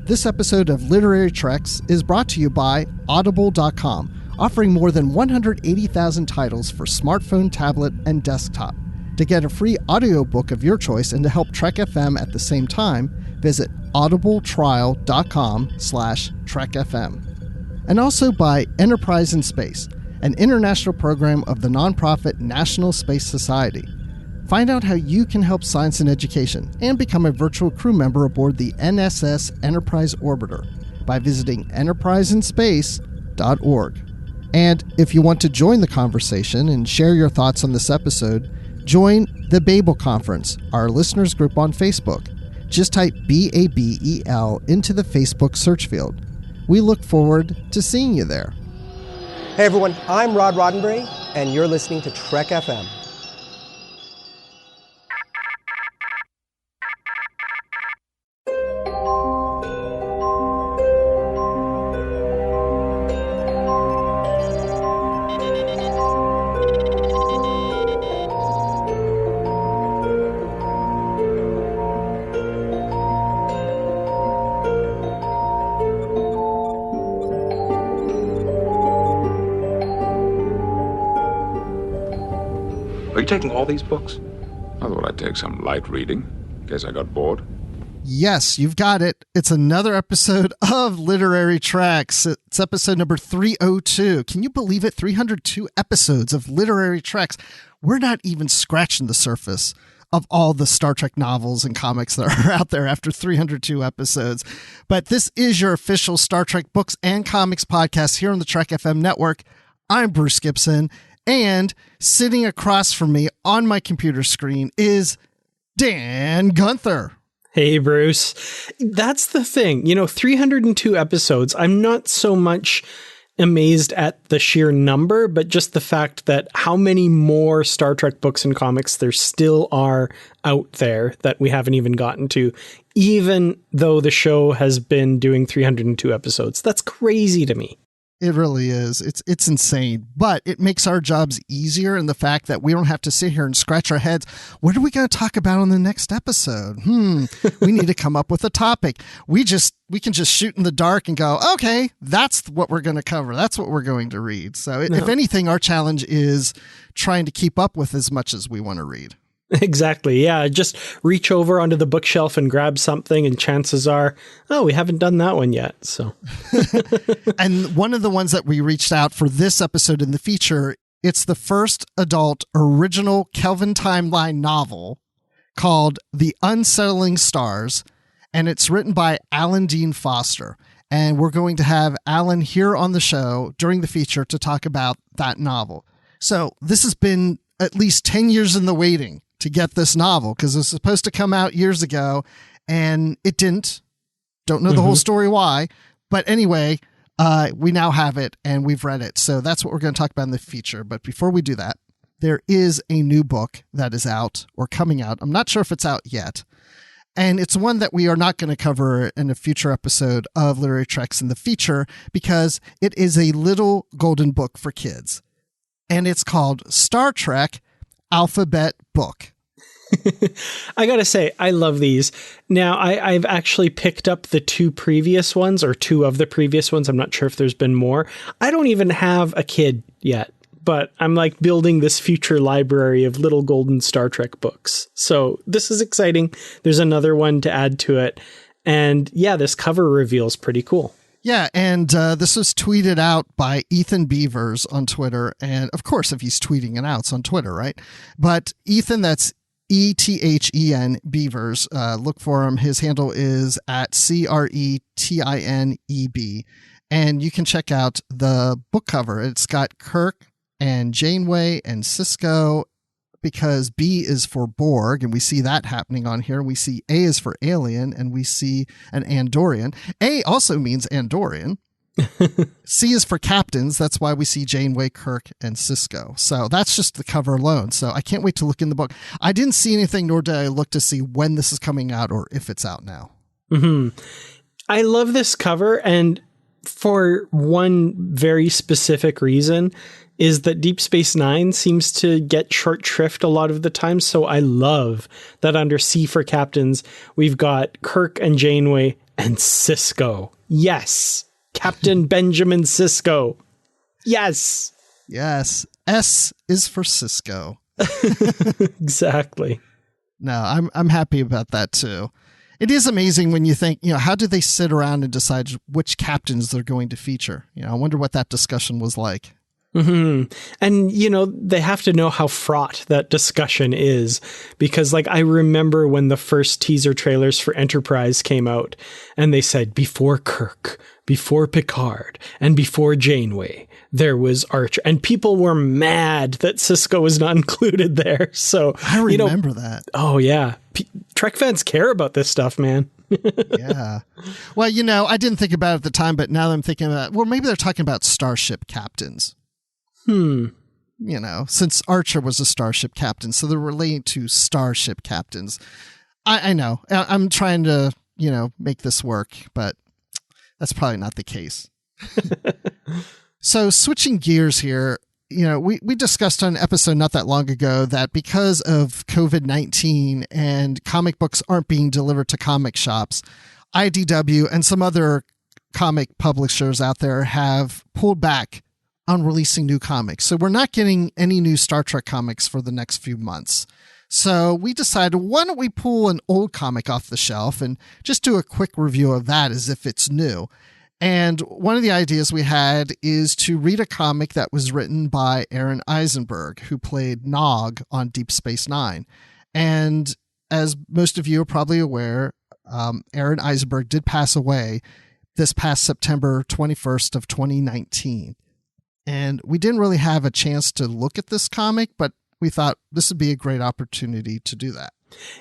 This episode of Literary Treks is brought to you by Audible.com, offering more than 180,000 titles for smartphone, tablet, and desktop. To get a free audiobook of your choice and to help Trek FM at the same time, visit audibletrial.com/trekfm. And also by Enterprise in Space, an international program of the nonprofit National Space Society. Find out how you can help science and education and become a virtual crew member aboard the NSS Enterprise Orbiter by visiting enterpriseinspace.org. And if you want to join the conversation and share your thoughts on this episode, join the Babel Conference, our listeners group on Facebook. Just type BABEL into the Facebook search field. We look forward to seeing you there. Hey everyone, I'm Rod Roddenberry, and you're listening to Trek FM. Are you taking all these books? I thought I'd take some light reading, in case I got bored. Yes, you've got it. It's another episode of Literary Treks. It's episode number 302. Can you believe it? 302 episodes of Literary Treks. We're not even scratching the surface of all the Star Trek novels and comics that are out there after 302 episodes. But this is your official Star Trek books and comics podcast here on the Trek FM network. I'm Bruce Gibson. And sitting across from me on my computer screen is Dan Gunther. Hey, Bruce. That's the thing. 302 episodes. I'm not so much amazed at the sheer number, but just the fact that how many more Star Trek books and comics there still are out there that we haven't even gotten to, even though the show has been doing 302 episodes. That's crazy to me. It really is. It's insane, but it makes our jobs easier in the fact that we don't have to sit here and scratch our heads. What are we going to talk about on the next episode? We need to come up with a topic. We can just shoot in the dark and go, okay, that's what we're going to cover. That's what we're going to read. So if anything, our challenge is trying to keep up with as much as we want to read. Exactly. Yeah. Just reach over onto the bookshelf and grab something, and chances are, we haven't done that one yet. So, and one of the ones that we reached out for this episode in the feature, it's the first adult original Kelvin Timeline novel called The Unsettling Stars, and it's written by Alan Dean Foster. And we're going to have Alan here on the show during the feature to talk about that novel. So this has been at least 10 years in the waiting to get this novel, because it was supposed to come out years ago and it didn't. Don't know the whole story why, but anyway, we now have it and we've read it. So that's what we're going to talk about in the feature. But before we do that, there is a new book that is out or coming out. I'm not sure if it's out yet. And it's one that we are not going to cover in a future episode of Literary Treks in the feature, because it is a little golden book for kids. And it's called Star Trek Alphabet Book. I gotta say, I love these. Now, I've actually picked up the two previous ones, or two of the previous ones. I'm not sure if there's been more. I don't even have a kid yet, but I'm like building this future library of little golden Star Trek books. So this is exciting. There's another one to add to it. And yeah, this cover reveal is pretty cool. Yeah, and this was tweeted out by Ethan Beavers on Twitter. And of course, if he's tweeting it out, it's on Twitter, right? But Ethan, that's ETHEN Beavers. Look for him. His handle is at CRETINEB. And you can check out the book cover. It's got Kirk and Janeway and Sisko, because B is for Borg, and we see that happening on here. We see A is for alien, and we see an Andorian. A also means Andorian. C is for captains. That's why we see Janeway, Kirk, and Sisko. So that's just the cover alone. So I can't wait to look in the book. I didn't see anything, nor did I look to see when this is coming out or if it's out now. I love this cover, and for one very specific reason. is that Deep Space Nine seems to get short shrift a lot of the time. So I love that under C for captains, we've got Kirk and Janeway and Sisko. Yes. Captain Benjamin Sisko. Yes. Yes. S is for Sisko. Exactly. No, I'm happy about that too. It is amazing when you think, how do they sit around and decide which captains they're going to feature? I wonder what that discussion was like. Mm-hmm. And, they have to know how fraught that discussion is, because I remember when the first teaser trailers for Enterprise came out and they said before Kirk, before Picard, and before Janeway, there was Archer, and people were mad that Sisko was not included there. So I remember that. Oh yeah. Trek fans care about this stuff, man. Yeah. Well, I didn't think about it at the time, but now that I'm thinking about it, well, maybe they're talking about starship captains. Since Archer was a starship captain, so they're relating to starship captains. I know. I'm trying to, make this work, but that's probably not the case. So switching gears here, we discussed on an episode not that long ago that because of COVID-19 and comic books aren't being delivered to comic shops, IDW and some other comic publishers out there have pulled back on releasing new comics. So we're not getting any new Star Trek comics for the next few months. So we decided, why don't we pull an old comic off the shelf and just do a quick review of that as if it's new. And one of the ideas we had is to read a comic that was written by Aron Eisenberg, who played Nog on Deep Space Nine. And as most of you are probably aware, Aron Eisenberg did pass away this past September 21st of 2019. And we didn't really have a chance to look at this comic, but we thought this would be a great opportunity to do that.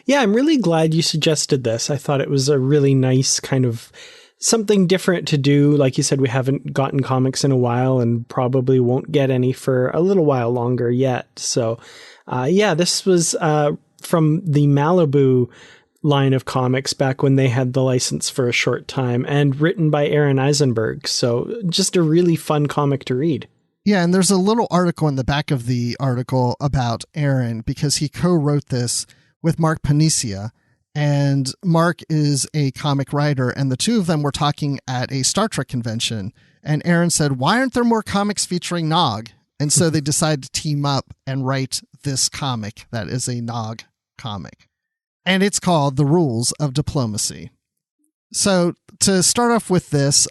Yeah, I'm really glad you suggested this. I thought it was a really nice kind of something different to do. Like you said, we haven't gotten comics in a while and probably won't get any for a little while longer yet. So, this was from the Malibu line of comics back when they had the license for a short time and written by Aron Eisenberg. So just a really fun comic to read. Yeah, and there's a little article in the back of the article about Aron because he co-wrote this with Mark Paniccia, and Mark is a comic writer, and the two of them were talking at a Star Trek convention, and Aron said, why aren't there more comics featuring Nog? And so they decided to team up and write this comic that is a Nog comic. And it's called The Rules of Diplomacy. So to start off with this,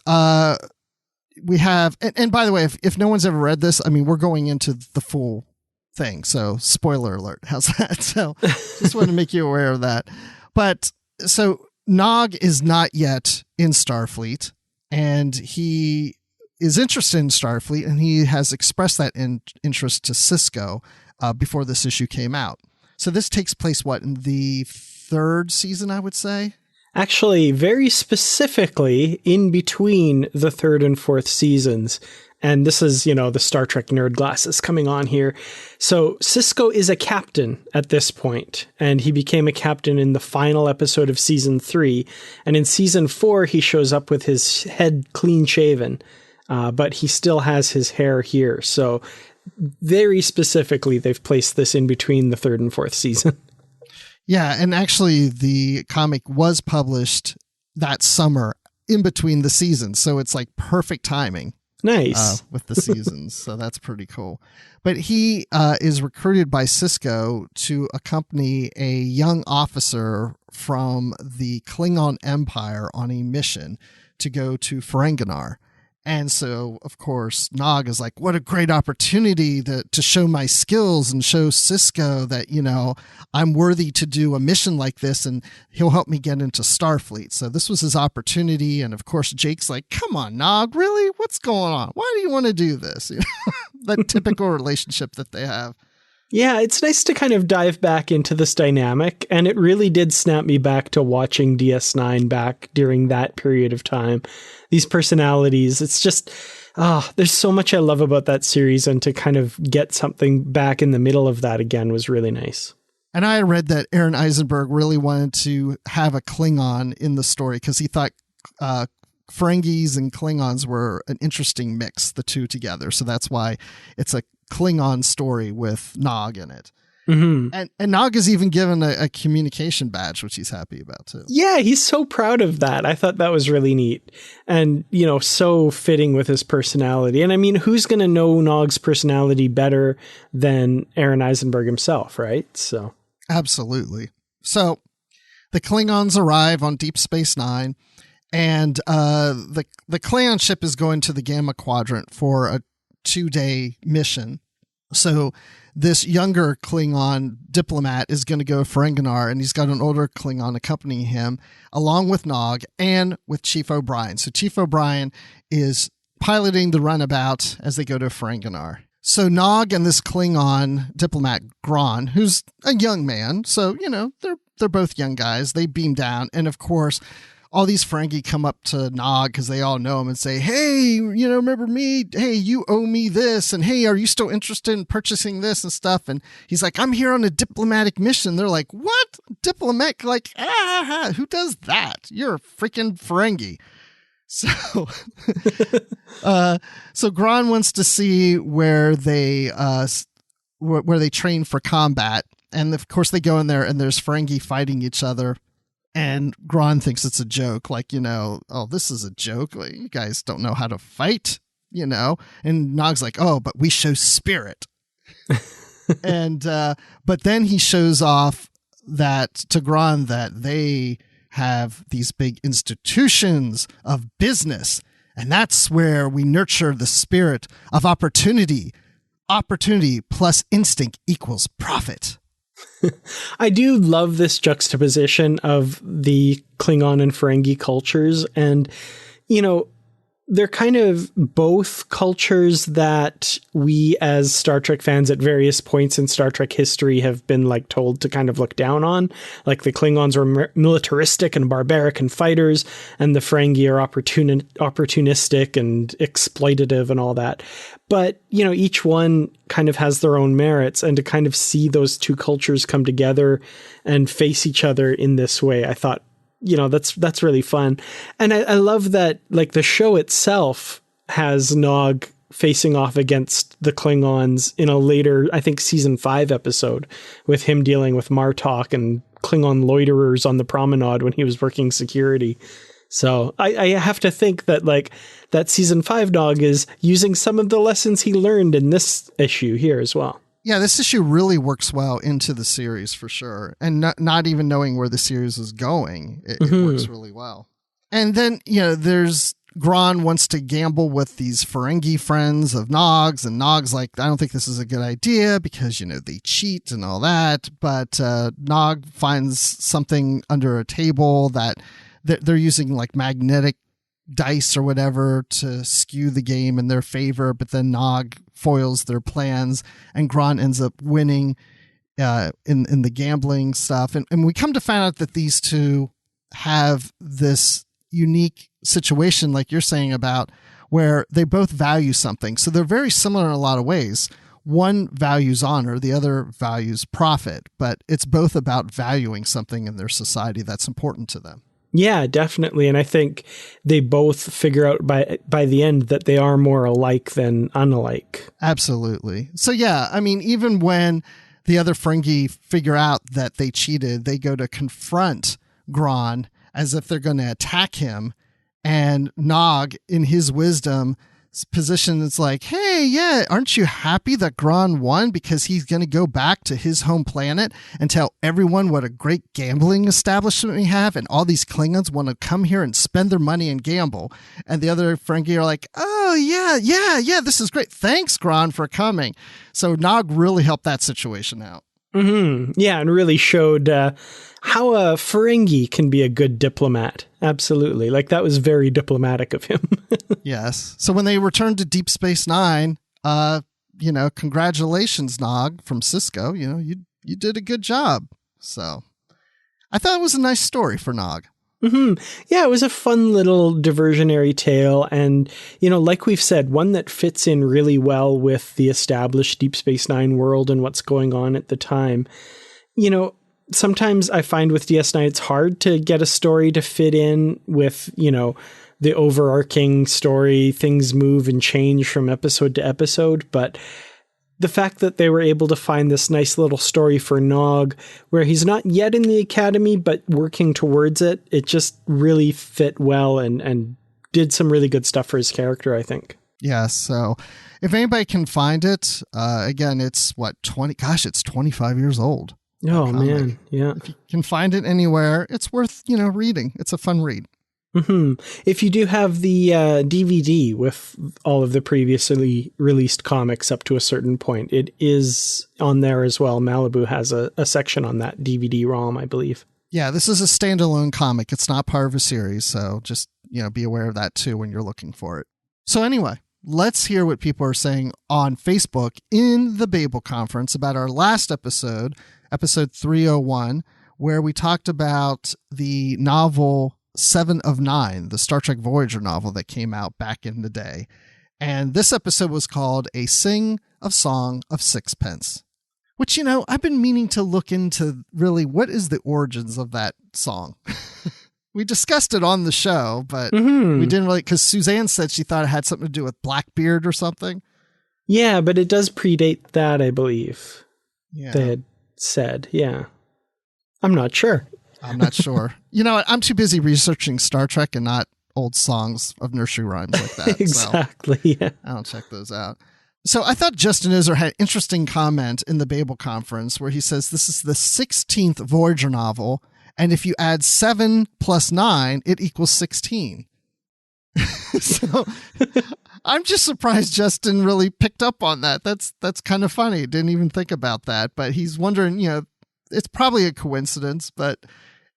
we have, and by the way, if no one's ever read this, we're going into the full thing. So spoiler alert. How's that? So just want to make you aware of that. But so Nog is not yet in Starfleet, and he is interested in Starfleet, and he has expressed that interest to Sisko before this issue came out. So this takes place, in the third season, I would say? Actually, very specifically in between the third and fourth seasons. And this is, the Star Trek nerd glasses coming on here. So Sisko is a captain at this point, and he became a captain in the final episode of season 3. And in season 4, he shows up with his head clean shaven, but he still has his hair here. So very specifically, they've placed this in between the third and fourth season. Yeah, and actually the comic was published that summer in between the seasons, so it's perfect timing. Nice. With the seasons, so that's pretty cool. But he is recruited by Sisko to accompany a young officer from the Klingon Empire on a mission to go to Ferenginar. And so, of course, Nog is like, what a great opportunity to show my skills and show Sisko that, I'm worthy to do a mission like this, and he'll help me get into Starfleet. So this was his opportunity. And of course, Jake's like, come on, Nog, really? What's going on? Why do you want to do this? That typical relationship that they have. Yeah, it's nice to kind of dive back into this dynamic, and it really did snap me back to watching DS9 back during that period of time. These personalities, it's just, there's so much I love about that series, and to kind of get something back in the middle of that again was really nice. And I read that Aron Eisenberg really wanted to have a Klingon in the story because he thought Ferengis and Klingons were an interesting mix, the two together. So that's why it's a Klingon story with Nog in it. Mm-hmm. And Nog is even given a communication badge, which he's happy about too. Yeah, he's so proud of that. I thought that was really neat and, so fitting with his personality. And I mean, who's going to know Nog's personality better than Aron Eisenberg himself, right? So absolutely. So the Klingons arrive on Deep Space Nine, and the Klingon ship is going to the Gamma Quadrant for a 2-day mission. So this younger Klingon diplomat is going to go Ferenginar, and he's got an older Klingon accompanying him, along with Nog and with Chief O'Brien. So Chief O'Brien is piloting the runabout as they go to Ferenginar. So Nog and this Klingon diplomat, Gron, who's a young man, so, they're both young guys, they beam down, and of course, all these Ferengi come up to Nog because they all know him and say, hey, remember me? Hey, you owe me this. And hey, are you still interested in purchasing this and stuff? And he's like, I'm here on a diplomatic mission. They're like, what? Diplomatic? Like, who does that? You're a freaking Ferengi. So, so Gron wants to see where they train for combat. And of course they go in there and there's Ferengi fighting each other. And Gron thinks it's a joke, like, oh, this is a joke. Like, you guys don't know how to fight, And Nog's like, oh, but we show spirit. And but then he shows off that to Gron that they have these big institutions of business. And that's where we nurture the spirit of opportunity. Opportunity plus instinct equals profit. I do love this juxtaposition of the Klingon and Ferengi cultures. And, they're kind of both cultures that we as Star Trek fans at various points in Star Trek history have been told to kind of look down on. Like the Klingons are militaristic and barbaric and fighters, and the Ferengi are opportunistic and exploitative and all that. But, each one kind of has their own merits, and to kind of see those two cultures come together and face each other in this way, I thought, that's really fun. And I love that, the show itself has Nog facing off against the Klingons in a later, I think, season 5 episode, with him dealing with Martok and Klingon loiterers on the promenade when he was working security. So I have to think that that season 5 Nog is using some of the lessons he learned in this issue here as well. Yeah, this issue really works well into the series for sure. And not even knowing where the series is going, it works really well. And then, there's Gron wants to gamble with these Ferengi friends of Nog's, and Nog's like, I don't think this is a good idea because, they cheat and all that. But Nog finds something under a table that they're using magnetic dice or whatever to skew the game in their favor, but then Nog foils their plans and Gron ends up winning in the gambling stuff. And we come to find out that these two have this unique situation, like you're saying, about where they both value something. So they're very similar in a lot of ways. One values honor, the other values profit, but it's both about valuing something in their society that's important to them. Yeah, definitely. And I think they both figure out by the end that they are more alike than unalike. Absolutely. So, yeah, I mean, even when the other Ferengi figure out that they cheated, they go to confront Gron as if they're going to attack him. And Nog, in his wisdom, position is like, hey, yeah, aren't you happy that Gron won? Because he's going to go back to his home planet and tell everyone what a great gambling establishment we have, and all these Klingons want to come here and spend their money and gamble. And the other Ferengi are like, oh, yeah, this is great. Thanks, Gron, for coming. So Nog really helped that situation out. Mm-hmm. Yeah, and really showed how a Ferengi can be a good diplomat. Absolutely. That was very diplomatic of him. Yes. So when they returned to Deep Space Nine, congratulations, Nog, from Cisco. You did a good job. So I thought it was a nice story for Nog. Mm-hmm. Yeah, it was a fun little diversionary tale. And, like we've said, one that fits in really well with the established Deep Space Nine world and what's going on at the time. Sometimes I find with DS9, it's hard to get a story to fit in with, the overarching story. Things move and change from episode to episode. But the fact that they were able to find this nice little story for Nog, where he's not yet in the academy, but working towards it, it just really fit well and did some really good stuff for his character, I think. Yeah, so if anybody can find it, again, it's it's 25 years old. Oh, man, yeah. If you can find it anywhere, it's worth, reading. It's a fun read. Mm-hmm. If you do have the DVD with all of the previously released comics up to a certain point, it is on there as well. Malibu has a section on that DVD-ROM, I believe. Yeah, this is a standalone comic. It's not part of a series, so just, be aware of that too when you're looking for it. So anyway, let's hear what people are saying on Facebook in the Babel Conference about our last episode 301, where we talked about the novel 7 of 9, the Star Trek Voyager novel that came out back in the day. And this episode was called A Song of Sixpence, which, I've been meaning to look into really what is the origins of that song. We discussed it on the show, but we didn't really, because Suzanne said she thought it had something to do with Blackbeard or something. Yeah, but it does predate that, I believe. Yeah. They had said, yeah. I'm not sure. I'm not sure. You know what? I'm too busy researching Star Trek and not old songs of nursery rhymes like that. Exactly. So yeah. I don't check those out. So I thought Justin Iser had an interesting comment in the Babel Conference where he says this is the 16th Voyager novel, and if you add 7 plus 9, it equals 16. So I'm just surprised Justin really picked up on that. That's kind of funny. Didn't even think about that, but he's wondering, it's probably a coincidence, but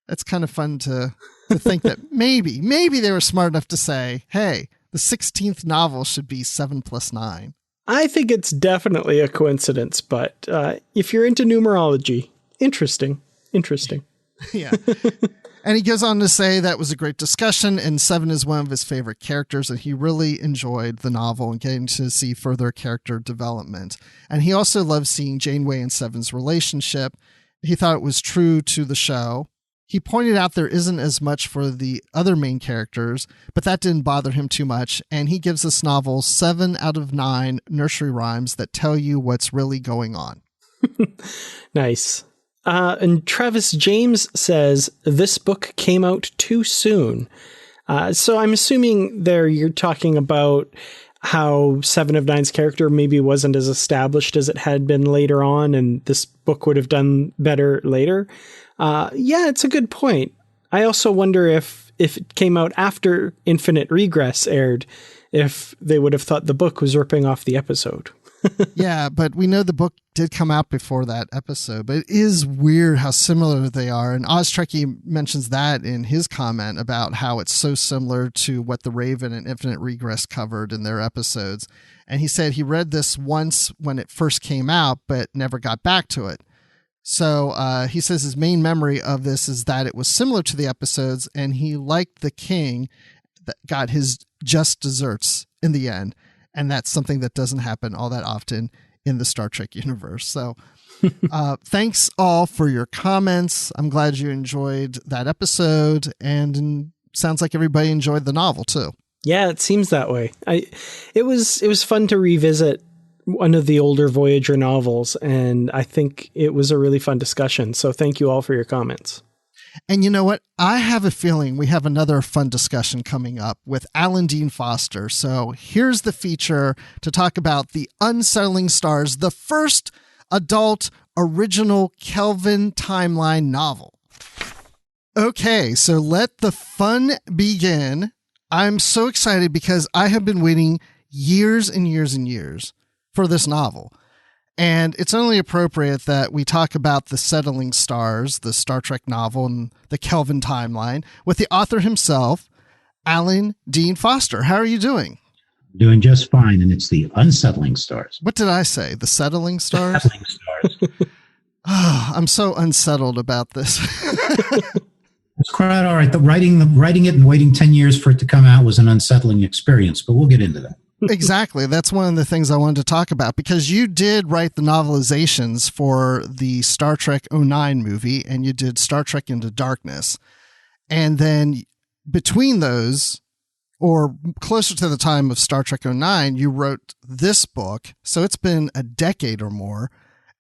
it's kind of fun to think that maybe they were smart enough to say, hey, the 16th novel should be 7 plus 9. I think it's definitely a coincidence, but if you're into numerology, interesting. Yeah. And he goes on to say that was a great discussion, and 7 is one of his favorite characters, and he really enjoyed the novel and getting to see further character development. And he also loved seeing Janeway and 7's relationship. He thought it was true to the show. He pointed out there isn't as much for the other main characters, but that didn't bother him too much, and he gives this novel 7 out of 9 nursery rhymes that tell you what's really going on. Nice. And Travis James says, this book came out too soon. So I'm assuming there you're talking about how 7 of 9's character maybe wasn't as established as it had been later on, and this book would have done better later. Yeah, it's a good point. I also wonder if it came out after Infinite Regress aired, if they would have thought the book was ripping off the episode. Yeah, but we know the book did come out before that episode, but it is weird how similar they are. And Oztrekkie mentions that in his comment about how it's so similar to what The Raven and Infinite Regress covered in their episodes. And he said he read this once when it first came out, but never got back to it. So he says his main memory of this is that it was similar to the episodes, and he liked the king that got his just desserts in the end. And that's something that doesn't happen all that often in the Star Trek universe. So thanks all for your comments. I'm glad you enjoyed that episode, and sounds like everybody enjoyed the novel too. Yeah, it seems that way. It was fun to revisit one of the older Voyager novels, and I think it was a really fun discussion. So thank you all for your comments. And you know what? I have a feeling we have another fun discussion coming up with Alan Dean Foster. So here's the feature to talk about the Unsettling Stars, the first adult original Kelvin Timeline novel. Okay, so let the fun begin. I'm so excited because I have been waiting years and years and years for this novel. And it's only appropriate that we talk about the Unsettling Stars, the Star Trek novel, and the Kelvin Timeline with the author himself, Alan Dean Foster. How are you doing? Doing just fine, and it's the Unsettling Stars. What did I say? The Settling Stars? Settling Stars. Oh, I'm so unsettled about this. It's quite all right. Writing it and waiting 10 years for it to come out was an unsettling experience, but we'll get into that. Exactly. That's one of the things I wanted to talk about, because you did write the novelizations for the Star Trek 09 movie, and you did Star Trek Into Darkness. And then between those, or closer to the time of Star Trek 09, you wrote this book. So it's been a decade or more.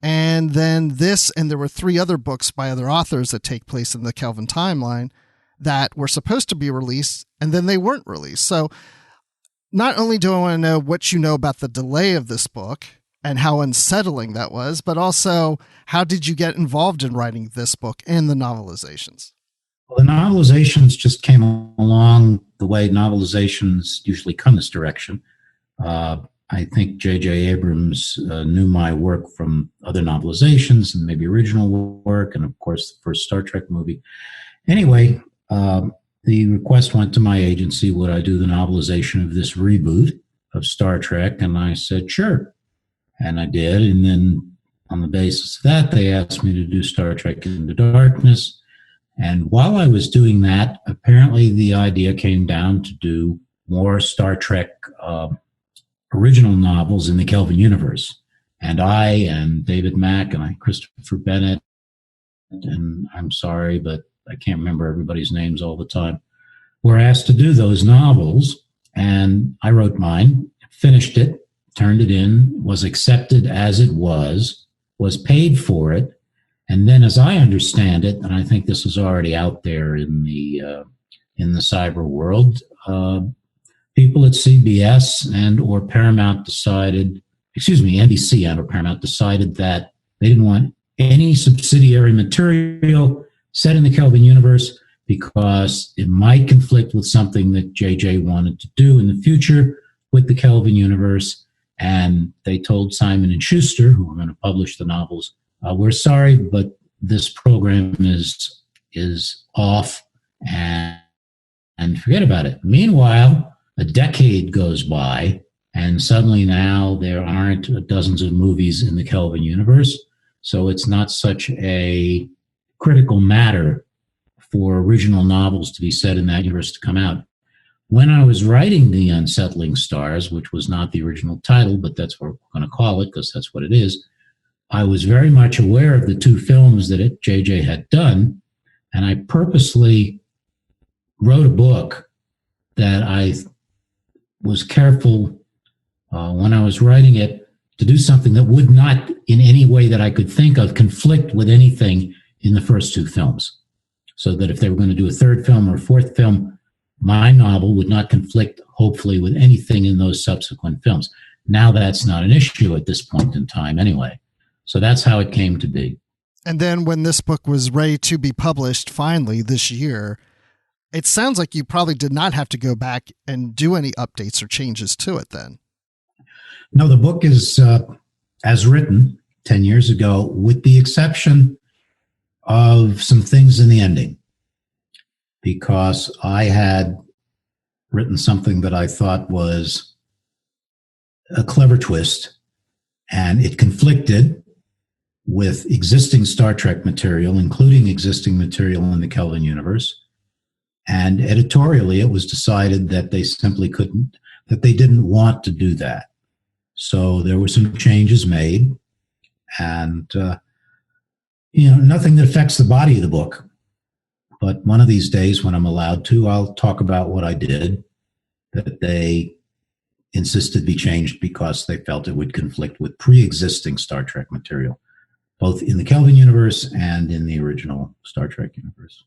And then this, and there were 3 other books by other authors that take place in the Kelvin timeline that were supposed to be released, and then they weren't released. So not only do I want to know what you know about the delay of this book and how unsettling that was, but also how did you get involved in writing this book and the novelizations? Well, the novelizations just came along the way novelizations usually come this direction. I think J.J. Abrams knew my work from other novelizations and maybe original work, and of course the first Star Trek movie. Anyway, the request went to my agency, would I do the novelization of this reboot of Star Trek? And I said, sure. And I did. And then on the basis of that, they asked me to do Star Trek Into Darkness. And while I was doing that, apparently the idea came down to do more Star Trek original novels in the Kelvin universe. And I and David Mack and Christopher Bennett, and I'm sorry, but I can't remember everybody's names all the time, were asked to do those novels. And I wrote mine, finished it, turned it in, was accepted as it was paid for it. And then, as I understand it, and I think this is already out there in the cyber world, people at CBS and or Paramount NBC and or Paramount decided that they didn't want any subsidiary material set in the Kelvin universe because it might conflict with something that JJ wanted to do in the future with the Kelvin universe. And they told Simon & Schuster, who were going to publish the novels, we're sorry, but this program is off and forget about it. Meanwhile, a decade goes by, and suddenly now there aren't dozens of movies in the Kelvin universe. So it's not such a critical matter for original novels to be set in that universe to come out. When I was writing The Unsettling Stars, which was not the original title, but that's what we're going to call it because that's what it is, I was very much aware of the 2 films that JJ had done, and I purposely wrote a book that I was careful when I was writing it to do something that would not in any way that I could think of conflict with anything in the first 2 films. So that if they were going to do a 3rd film or a 4th film, my novel would not conflict, hopefully, with anything in those subsequent films. Now that's not an issue at this point in time anyway. So that's how it came to be. And then when this book was ready to be published finally this year, it sounds like you probably did not have to go back and do any updates or changes to it then. No, the book is as written 10 years ago, with the exception of some things in the ending, because I had written something that I thought was a clever twist, and it conflicted with existing Star Trek material, including existing material in the Kelvin universe. And editorially, it was decided that they simply couldn't, that they didn't want to do that. So there were some changes made, and, nothing that affects the body of the book. But one of these days, when I'm allowed to, I'll talk about what I did that they insisted be changed because they felt it would conflict with pre-existing Star Trek material, both in the Kelvin universe and in the original Star Trek universe.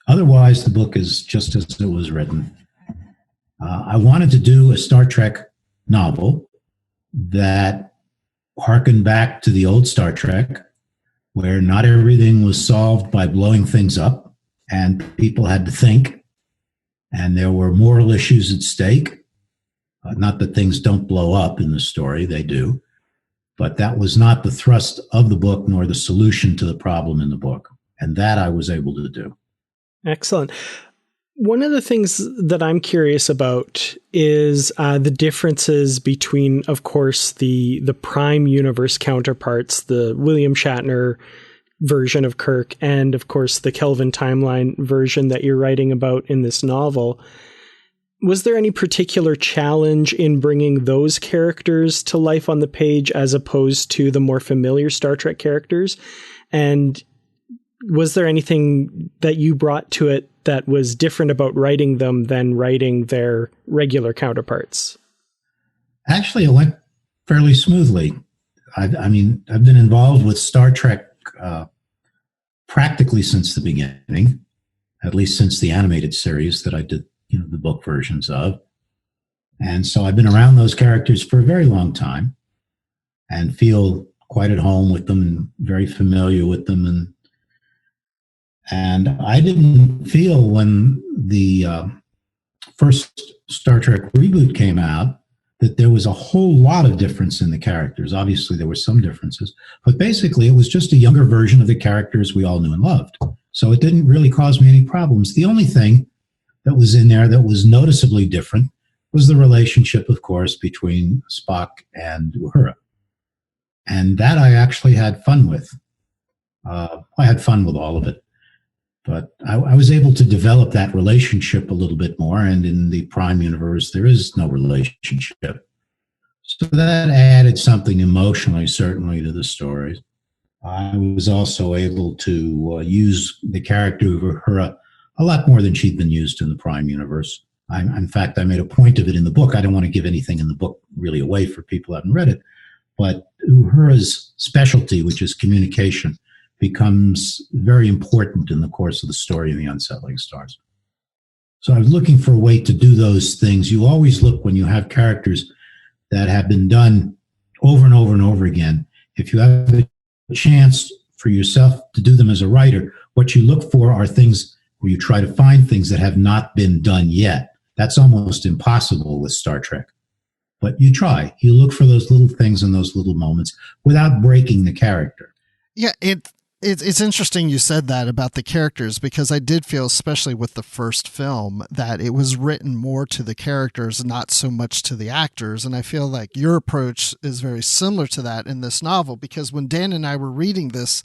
Otherwise, the book is just as it was written. I wanted to do a Star Trek novel that harkened back to the old Star Trek, where not everything was solved by blowing things up, and people had to think, and there were moral issues at stake. Not that things don't blow up in the story, they do, but that was not the thrust of the book nor the solution to the problem in the book, and that I was able to do. Excellent. One of the things that I'm curious about is the differences between, of course, the Prime Universe counterparts, the William Shatner version of Kirk, and, of course, the Kelvin Timeline version that you're writing about in this novel. Was there any particular challenge in bringing those characters to life on the page as opposed to the more familiar Star Trek characters? And was there anything that you brought to it that was different about writing them than writing their regular counterparts? Actually, it went fairly smoothly. I've been involved with Star Trek practically since the beginning, at least since the animated series that I did, the book versions of. And so I've been around those characters for a very long time and feel quite at home with them and very familiar with them. And I didn't feel when the first Star Trek reboot came out that there was a whole lot of difference in the characters. Obviously, there were some differences, but basically it was just a younger version of the characters we all knew and loved. So it didn't really cause me any problems. The only thing that was in there that was noticeably different was the relationship, of course, between Spock and Uhura. And that I actually had fun with. I had fun with all of it. But I was able to develop that relationship a little bit more. And in the Prime universe, there is no relationship. So that added something emotionally, certainly, to the stories. I was also able to use the character of Uhura a lot more than she'd been used in the Prime universe. In fact, I made a point of it in the book. I don't want to give anything in the book really away for people who haven't read it. But Uhura's specialty, which is communication, becomes very important in the course of the story in the Unsettling Stars. So I was looking for a way to do those things. You always look when you have characters that have been done over and over and over again. If you have a chance for yourself to do them as a writer, what you look for are things where you try to find things that have not been done yet. That's almost impossible with Star Trek. But you try. You look for those little things and those little moments without breaking the character. Yeah, it's interesting you said that about the characters, because I did feel, especially with the first film, that it was written more to the characters, not so much to the actors. And I feel like your approach is very similar to that in this novel, because when Dan and I were reading this,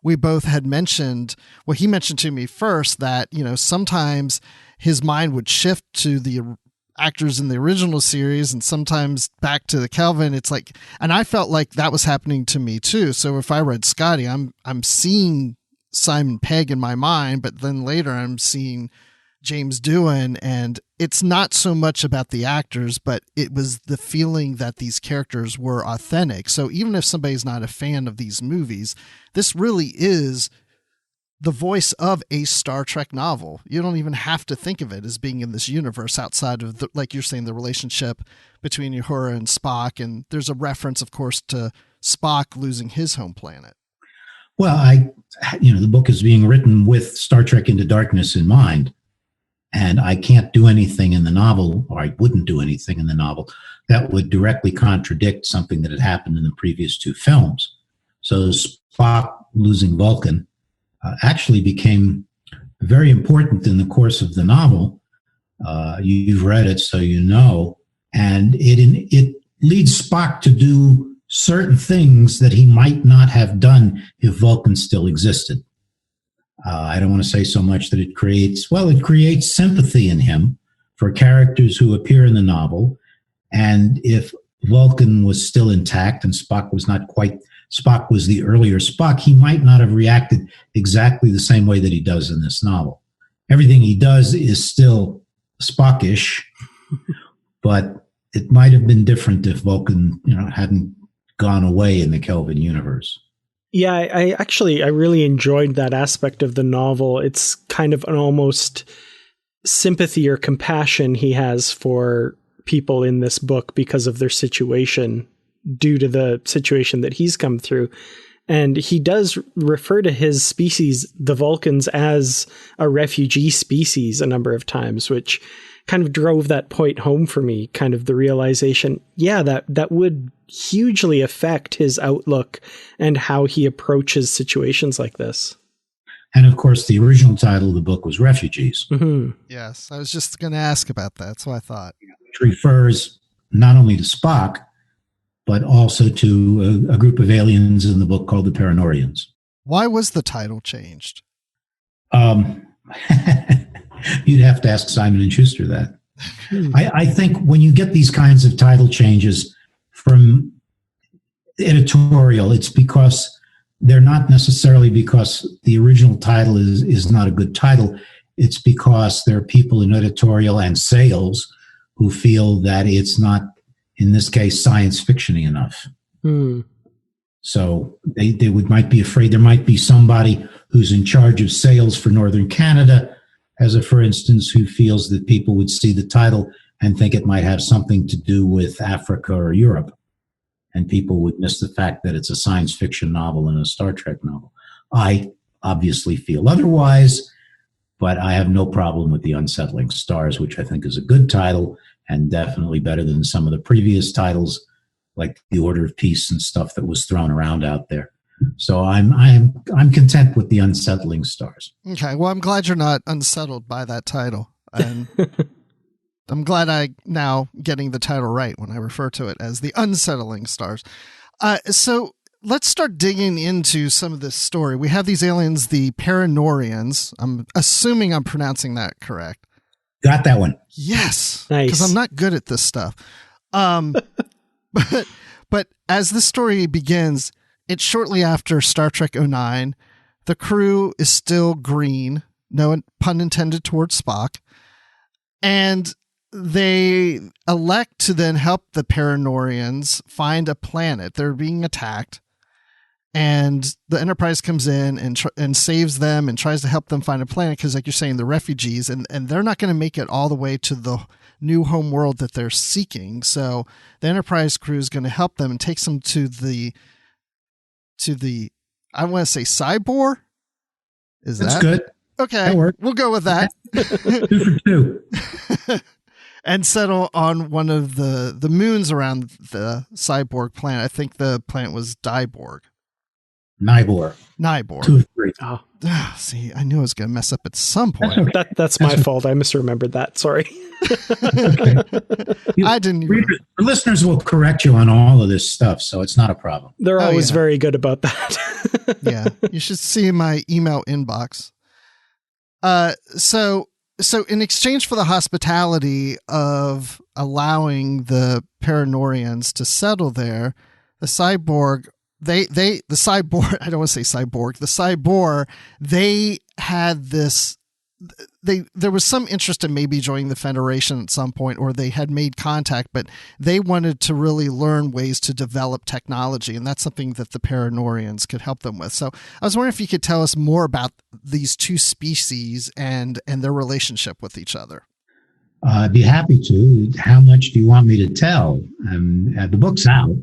we both had mentioned, well, he mentioned to me first that, sometimes his mind would shift to the actors in the original series and sometimes back to the Kelvin. It's like, and I felt like that was happening to me too. So if I read Scotty, I'm seeing Simon Pegg in my mind, but then later I'm seeing James Doohan, and it's not so much about the actors, but it was the feeling that these characters were authentic. So even if somebody's not a fan of these movies, this really is the voice of a Star Trek novel. You don't even have to think of it as being in this universe outside of, like you're saying, the relationship between Uhura and Spock. And there's a reference, of course, to Spock losing his home planet. Well, the book is being written with Star Trek Into Darkness in mind. And I can't do anything in the novel, or I wouldn't do anything in the novel, that would directly contradict something that had happened in the previous two films. So Spock losing Vulcan actually became very important in the course of the novel. You've read it, so you know. And it leads Spock to do certain things that he might not have done if Vulcan still existed. I don't want to say so much that it creates sympathy in him for characters who appear in the novel. And if Vulcan was still intact and Spock was the earlier Spock, he might not have reacted exactly the same way that he does in this novel. Everything he does is still Spockish, but it might have been different if Vulcan, hadn't gone away in the Kelvin universe. Yeah, I really enjoyed that aspect of the novel. It's kind of an almost sympathy or compassion he has for people in this book because of their situation, due to the situation that he's come through. And he does refer to his species, the Vulcans, as a refugee species a number of times, which kind of drove that point home for me, kind of the realization, that would hugely affect his outlook and how he approaches situations like this. And of course, the original title of the book was Refugees. Mm-hmm. Yes, I was just going to ask about that. That's what I thought. Which refers not only to Spock, but also to a group of aliens in the book called the Perenoreans. Why was the title changed? You'd have to ask Simon & Schuster that. I think when you get these kinds of title changes from editorial, it's because they're not necessarily because the original title is not a good title. it's because there are people in editorial and sales who feel that it's not, in this case, science fiction-y enough. So they might be afraid there might be somebody who's in charge of sales for Northern Canada, as a for instance, who feels that people would see the title and think it might have something to do with Africa or Europe. And people would miss the fact that it's a science fiction novel and a Star Trek novel. I obviously feel otherwise, but I have no problem with the Unsettling Stars, which I think is a good title and definitely better than some of the previous titles, like The Order of Peace and stuff that was thrown around out there. So I'm content with the Unsettling Stars. Okay, well, I'm glad you're not unsettled by that title, and I'm glad I now getting the title right when I refer to it as the Unsettling Stars. So let's start digging into some of this story. We have these aliens, the Perenoreans. I'm assuming I'm pronouncing that correct. Got that one. Yes, nice. Because I'm not good at this stuff. But as the story begins, it's shortly after Star Trek 09. The crew is still green, no pun intended towards Spock, and they elect to then help the Perenoreans find a planet. They're being attacked, and the Enterprise comes in and saves them and tries to help them find a planet because, like you're saying, they're refugees, and they're not going to make it all the way to the new home world that they're seeking. So the Enterprise crew is going to help them and takes them to the I want to say SiBor. That's good. Okay, that worked. We'll go with that. 2 for 2. And settle on one of the moons around the SiBor planet. I think the planet was Nibor. 2 of 3. Oh. See, I knew I was going to mess up at some point. That's okay. That's my fault. I misremembered that. Sorry. Okay. I didn't. Listeners will correct you on all of this stuff, so it's not a problem. They're always very good about that. Yeah, you should see my email inbox. So in exchange for the hospitality of allowing the Perenoreans to settle there, the SiBor, the SiBor, I don't want to say cyborg, the SiBor, they had this, there was some interest in maybe joining the Federation at some point, or they had made contact, but they wanted to really learn ways to develop technology, and that's something that the Perenoreans could help them with. So I was wondering if you could tell us more about these two species and their relationship with each other. I'd be happy to. How much do you want me to tell? The book's out,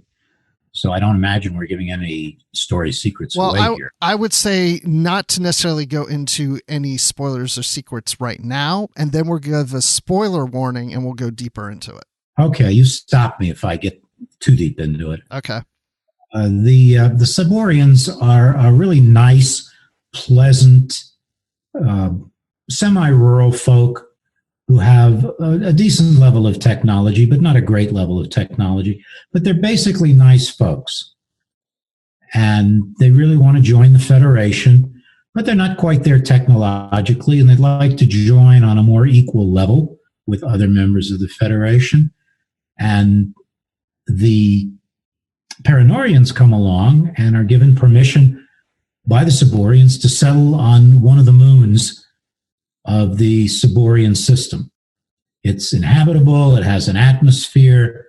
so I don't imagine we're giving any story secrets away here. I would say not to necessarily go into any spoilers or secrets right now, and then we'll give a spoiler warning and we'll go deeper into it. Okay, you stop me if I get too deep into it. Okay. The SiBorians are a really nice, pleasant, semi-rural folk who have a decent level of technology, but not a great level of technology. But they're basically nice folks. And they really want to join the Federation, but they're not quite there technologically, and they'd like to join on a more equal level with other members of the Federation. And the Perenoreans come along and are given permission by the SiBorians to settle on one of the moons of the SiBorian system. It's inhabitable, it has an atmosphere.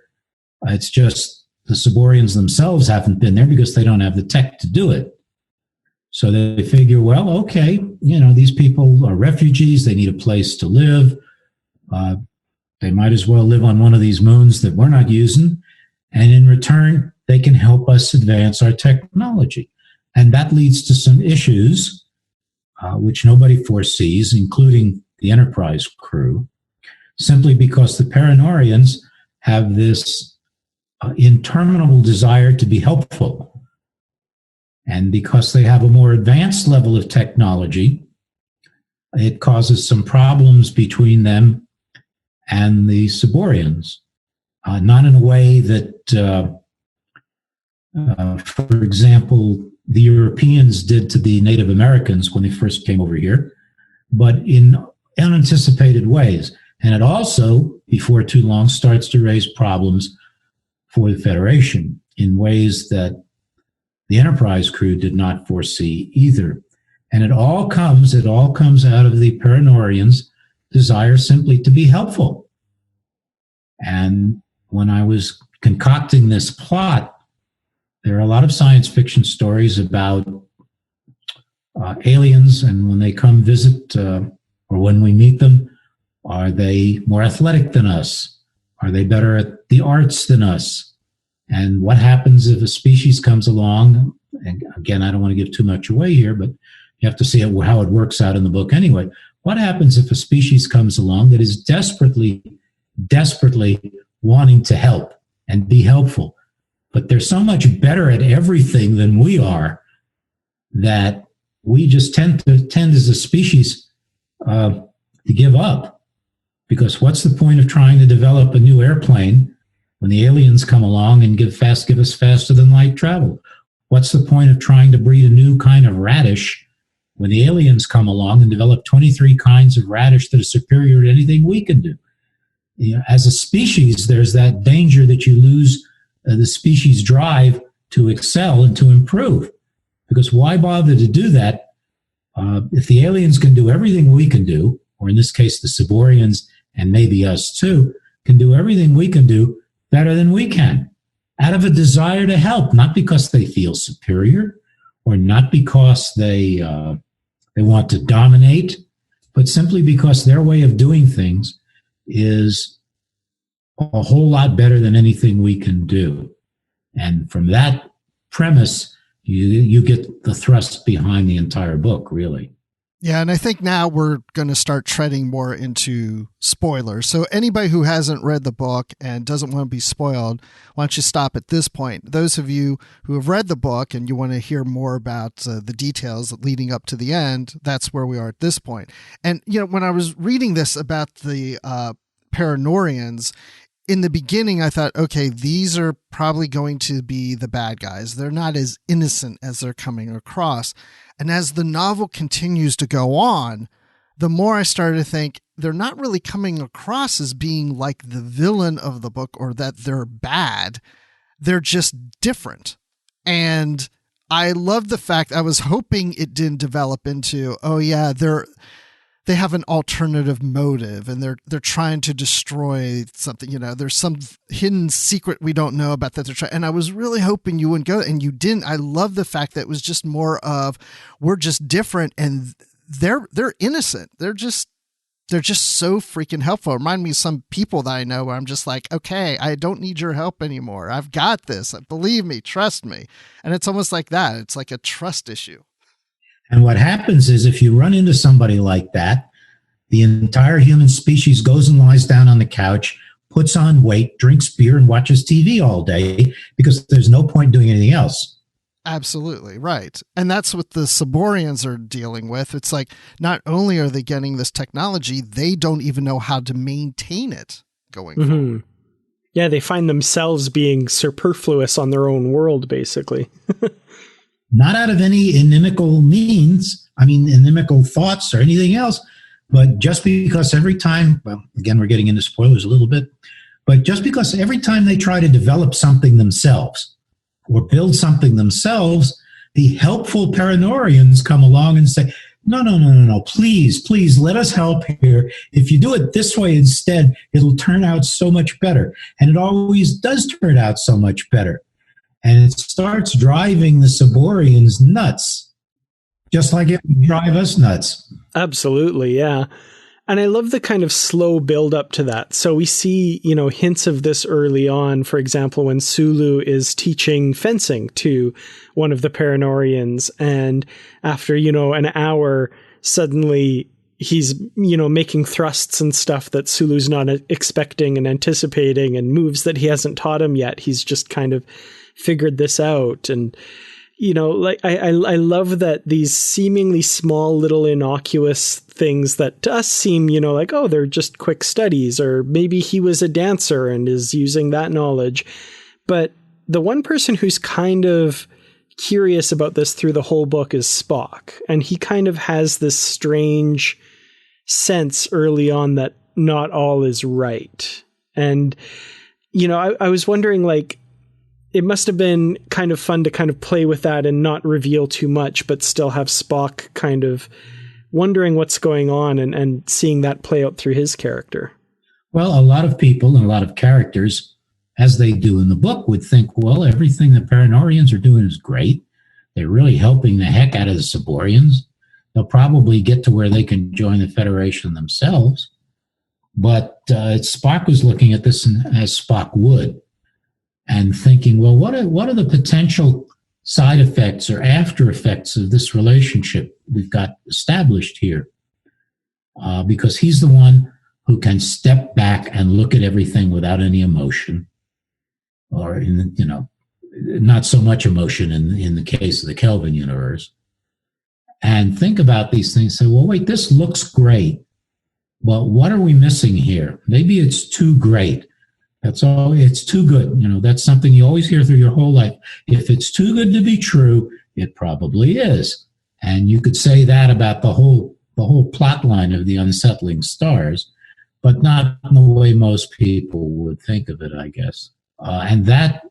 It's just the SiBorians themselves haven't been there because they don't have the tech to do it. So they figure, well, okay, these people are refugees, they need a place to live. They might as well live on one of these moons that we're not using. And in return, they can help us advance our technology. And that leads to some issues which nobody foresees, including the Enterprise crew, simply because the Perenoreans have this interminable desire to be helpful. And because they have a more advanced level of technology, it causes some problems between them and the SiBorians. Not in a way that, for example, the Europeans did to the Native Americans when they first came over here, but in unanticipated ways. And it also, before too long, starts to raise problems for the Federation in ways that the Enterprise crew did not foresee either. And it all comes out of the Perenoreans' desire simply to be helpful. And when I was concocting this plot, there are a lot of science fiction stories about aliens, and when they come visit, or when we meet them, are they more athletic than us? Are they better at the arts than us? And what happens if a species comes along? And again, I don't want to give too much away here, but you have to see how it works out in the book anyway. What happens if a species comes along that is desperately wanting to help and be helpful, but they're so much better at everything than we are that we just tend as a species to give up? Because what's the point of trying to develop a new airplane when the aliens come along and give us faster than light travel? What's the point of trying to breed a new kind of radish when the aliens come along and develop 23 kinds of radish that are superior to anything we can do? You know, as a species, there's that danger that you lose the species' drive to excel and to improve. Because why bother to do that if the aliens can do everything we can do, or in this case, the SiBorians and maybe us too, can do everything we can do better than we can, out of a desire to help, not because they feel superior or not because they want to dominate, but simply because their way of doing things is a whole lot better than anything we can do. And from that premise, you get the thrust behind the entire book, really. Yeah, and I think now we're going to start treading more into spoilers. So anybody who hasn't read the book and doesn't want to be spoiled, why don't you stop at this point? Those of you who have read the book and you want to hear more about the details leading up to the end, that's where we are at this point. And, you know, when I was reading this about the Perenoreans, in the beginning, I thought, okay, these are probably going to be the bad guys. They're not as innocent as they're coming across. And as the novel continues to go on, the more I started to think they're not really coming across as being like the villain of the book or that they're bad. They're just different. And I love the fact, I was hoping it didn't develop into, oh yeah, they have an alternative motive and they're trying to destroy something, you know, there's some hidden secret we don't know about that they're trying. And I was really hoping you wouldn't go, and you didn't. I love the fact that it was just more of, we're just different and they're innocent. They're just so freaking helpful. Remind me of some people that I know where I'm just like, okay, I don't need your help anymore. I've got this. Believe me, trust me. And it's almost like that. It's like a trust issue. And what happens is if you run into somebody like that, the entire human species goes and lies down on the couch, puts on weight, drinks beer, and watches TV all day because there's no point doing anything else. Absolutely, right. And that's what the SiBorians are dealing with. It's like, not only are they getting this technology, they don't even know how to maintain it going forward. Yeah, they find themselves being superfluous on their own world, basically. Not out of any inimical means, inimical thoughts or anything else, but just because every time, well, again, we're getting into spoilers a little bit, but just because every time they try to develop something themselves or build something themselves, the helpful Perenoreans come along and say, no, please, let us help here. If you do it this way instead, it'll turn out so much better. And it always does turn out so much better. And it starts driving the SiBorians nuts, just like it would drive us nuts. Absolutely, yeah. And I love the kind of slow build up to that. So we see, hints of this early on. For example, when Sulu is teaching fencing to one of the Perenoreans, and after, an hour, suddenly he's, making thrusts and stuff that Sulu's not expecting and anticipating, and moves that he hasn't taught him yet. He's just kind of figured this out. And I love that these seemingly small little innocuous things that to us seem like, oh, they're just quick studies, or maybe he was a dancer and is using that knowledge. But the one person who's kind of curious about this through the whole book is Spock, and he kind of has this strange sense early on that not all is right. And I was wondering, like, it must have been kind of fun to kind of play with that and not reveal too much, but still have Spock kind of wondering what's going on and seeing that play out through his character. Well, a lot of people and a lot of characters, as they do in the book, would think, well, everything the Perenoreans are doing is great. They're really helping the heck out of the SiBorians. They'll probably get to where they can join the Federation themselves. But Spock was looking at this as Spock would, and thinking, well, what are the potential side effects or after effects of this relationship we've got established here? Because he's the one who can step back and look at everything without any emotion, or not so much emotion in the case of the Kelvin universe, and think about these things. Say, well, wait, this looks great, but what are we missing here? Maybe it's too great. That's all. It's too good. That's something you always hear through your whole life. If it's too good to be true, it probably is. And you could say that about the whole plot line of the Unsettling Stars, but not in the way most people would think of it, I guess. And that,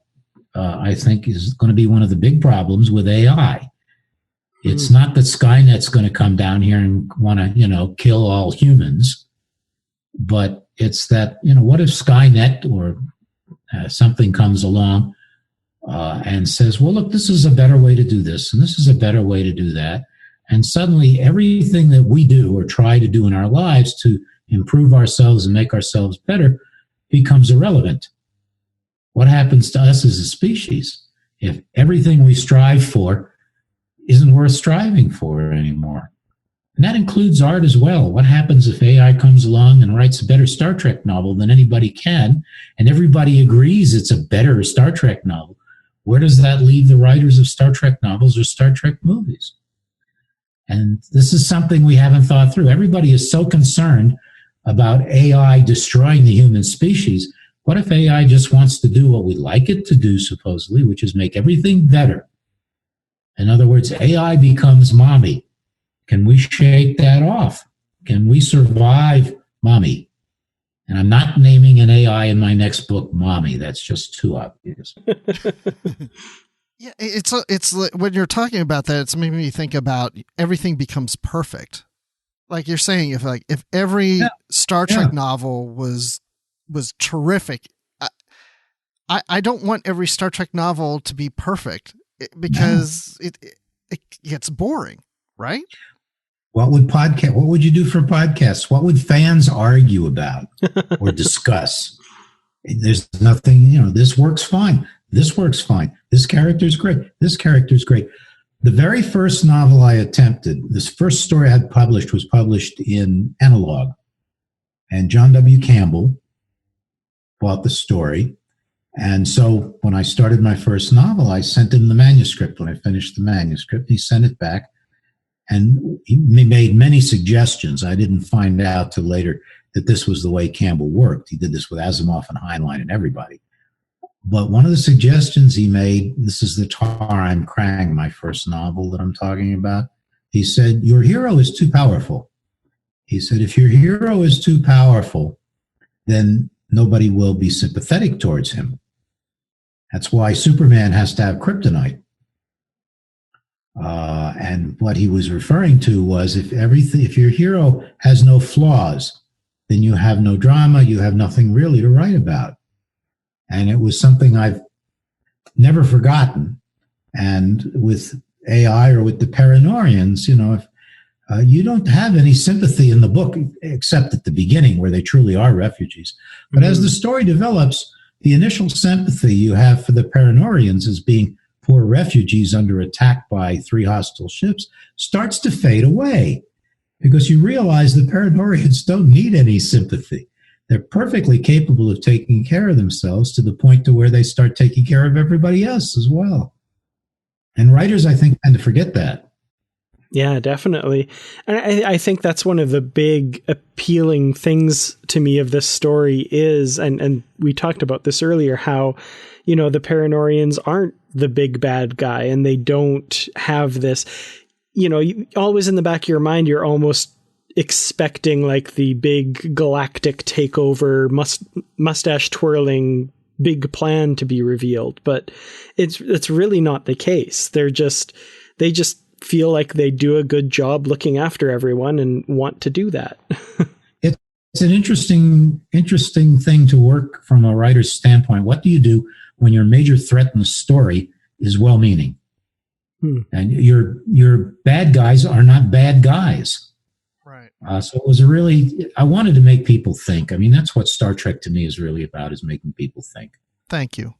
I think, is going to be one of the big problems with AI. It's not that Skynet's going to come down here and want to, kill all humans, but it's that, what if Skynet or something comes along and says, well, look, this is a better way to do this, and this is a better way to do that. And suddenly everything that we do or try to do in our lives to improve ourselves and make ourselves better becomes irrelevant. What happens to us as a species if everything we strive for isn't worth striving for anymore? And that includes art as well. What happens if AI comes along and writes a better Star Trek novel than anybody can, and everybody agrees it's a better Star Trek novel? Where does that leave the writers of Star Trek novels or Star Trek movies? And this is something we haven't thought through. Everybody is so concerned about AI destroying the human species. What if AI just wants to do what we like it to do, supposedly, which is make everything better? In other words, AI becomes mommy. Can we shake that off? Can we survive mommy? And I'm not naming an AI in my next book mommy. That's just too obvious. Yeah, it's when you're talking about that, it's making me think about everything becomes perfect. Like you're saying, if every Star Trek novel was terrific, I don't want every Star Trek novel to be perfect because it gets boring, right? What would you do for podcasts? What would fans argue about or discuss? There's nothing, this works fine. This works fine. This character's great. This character's great. The very first novel I attempted, this first story I had published, was published in Analog. And John W. Campbell bought the story. And so when I started my first novel, I sent him the manuscript. When I finished the manuscript, he sent it back. And he made many suggestions. I didn't find out till later that this was the way Campbell worked. He did this with Asimov and Heinlein and everybody. But one of the suggestions he made, this is the Tar I'm Krang, my first novel that I'm talking about. He said, your hero is too powerful. He said, if your hero is too powerful, then nobody will be sympathetic towards him. That's why Superman has to have kryptonite. And what he was referring to was if your hero has no flaws, then you have no drama, you have nothing really to write about. And it was something I've never forgotten. And with AI or with the Perenoreans, if you don't have any sympathy in the book, except at the beginning where they truly are refugees. But as the story develops, the initial sympathy you have for the Perenoreans as being poor refugees under attack by 3 hostile ships starts to fade away because you realize the Perenoreans don't need any sympathy. They're perfectly capable of taking care of themselves to the point to where they start taking care of everybody else as well. And writers, I think, tend to forget that. Yeah, definitely. And I think that's one of the big appealing things to me of this story is, and we talked about this earlier, how, the Perenoreans aren't the big bad guy and they don't have this, always in the back of your mind, you're almost expecting like the big galactic takeover, mustache twirling big plan to be revealed, but it's really not the case. They just feel like they do a good job looking after everyone and want to do that. It's an interesting thing to work from a writer's standpoint. What do you do when your major threat in the story is well-meaning? And your bad guys are not bad guys. Right. So it was I wanted to make people think. I mean, that's what Star Trek to me is really about, is making people think. Thank you.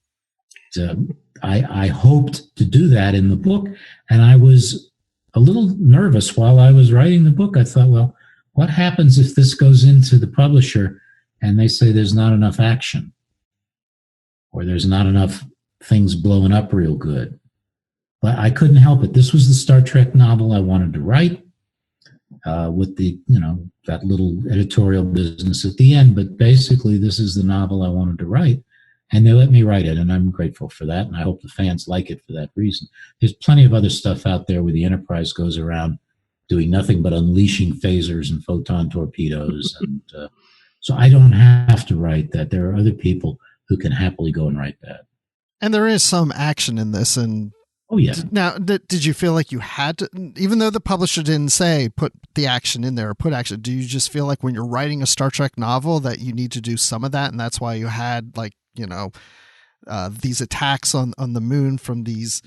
I hoped to do that in the book, and I was a little nervous while I was writing the book. I thought, well, what happens if this goes into the publisher and they say there's not enough action, or there's not enough things blowing up real good? But I couldn't help it. This was the Star Trek novel I wanted to write, with the, that little editorial business at the end. But basically, this is the novel I wanted to write, and they let me write it, and I'm grateful for that, and I hope the fans like it for that reason. There's plenty of other stuff out there where the Enterprise goes around doing nothing but unleashing phasers and photon torpedoes, and so I don't have to write that. There are other people who can happily go and write that. And there is some action in this, and oh yeah. Now, did you feel like you had to, even though the publisher didn't say put the action in there or put action, do you just feel like when you're writing a Star Trek novel that you need to do some of that, and that's why you had these attacks on the moon from these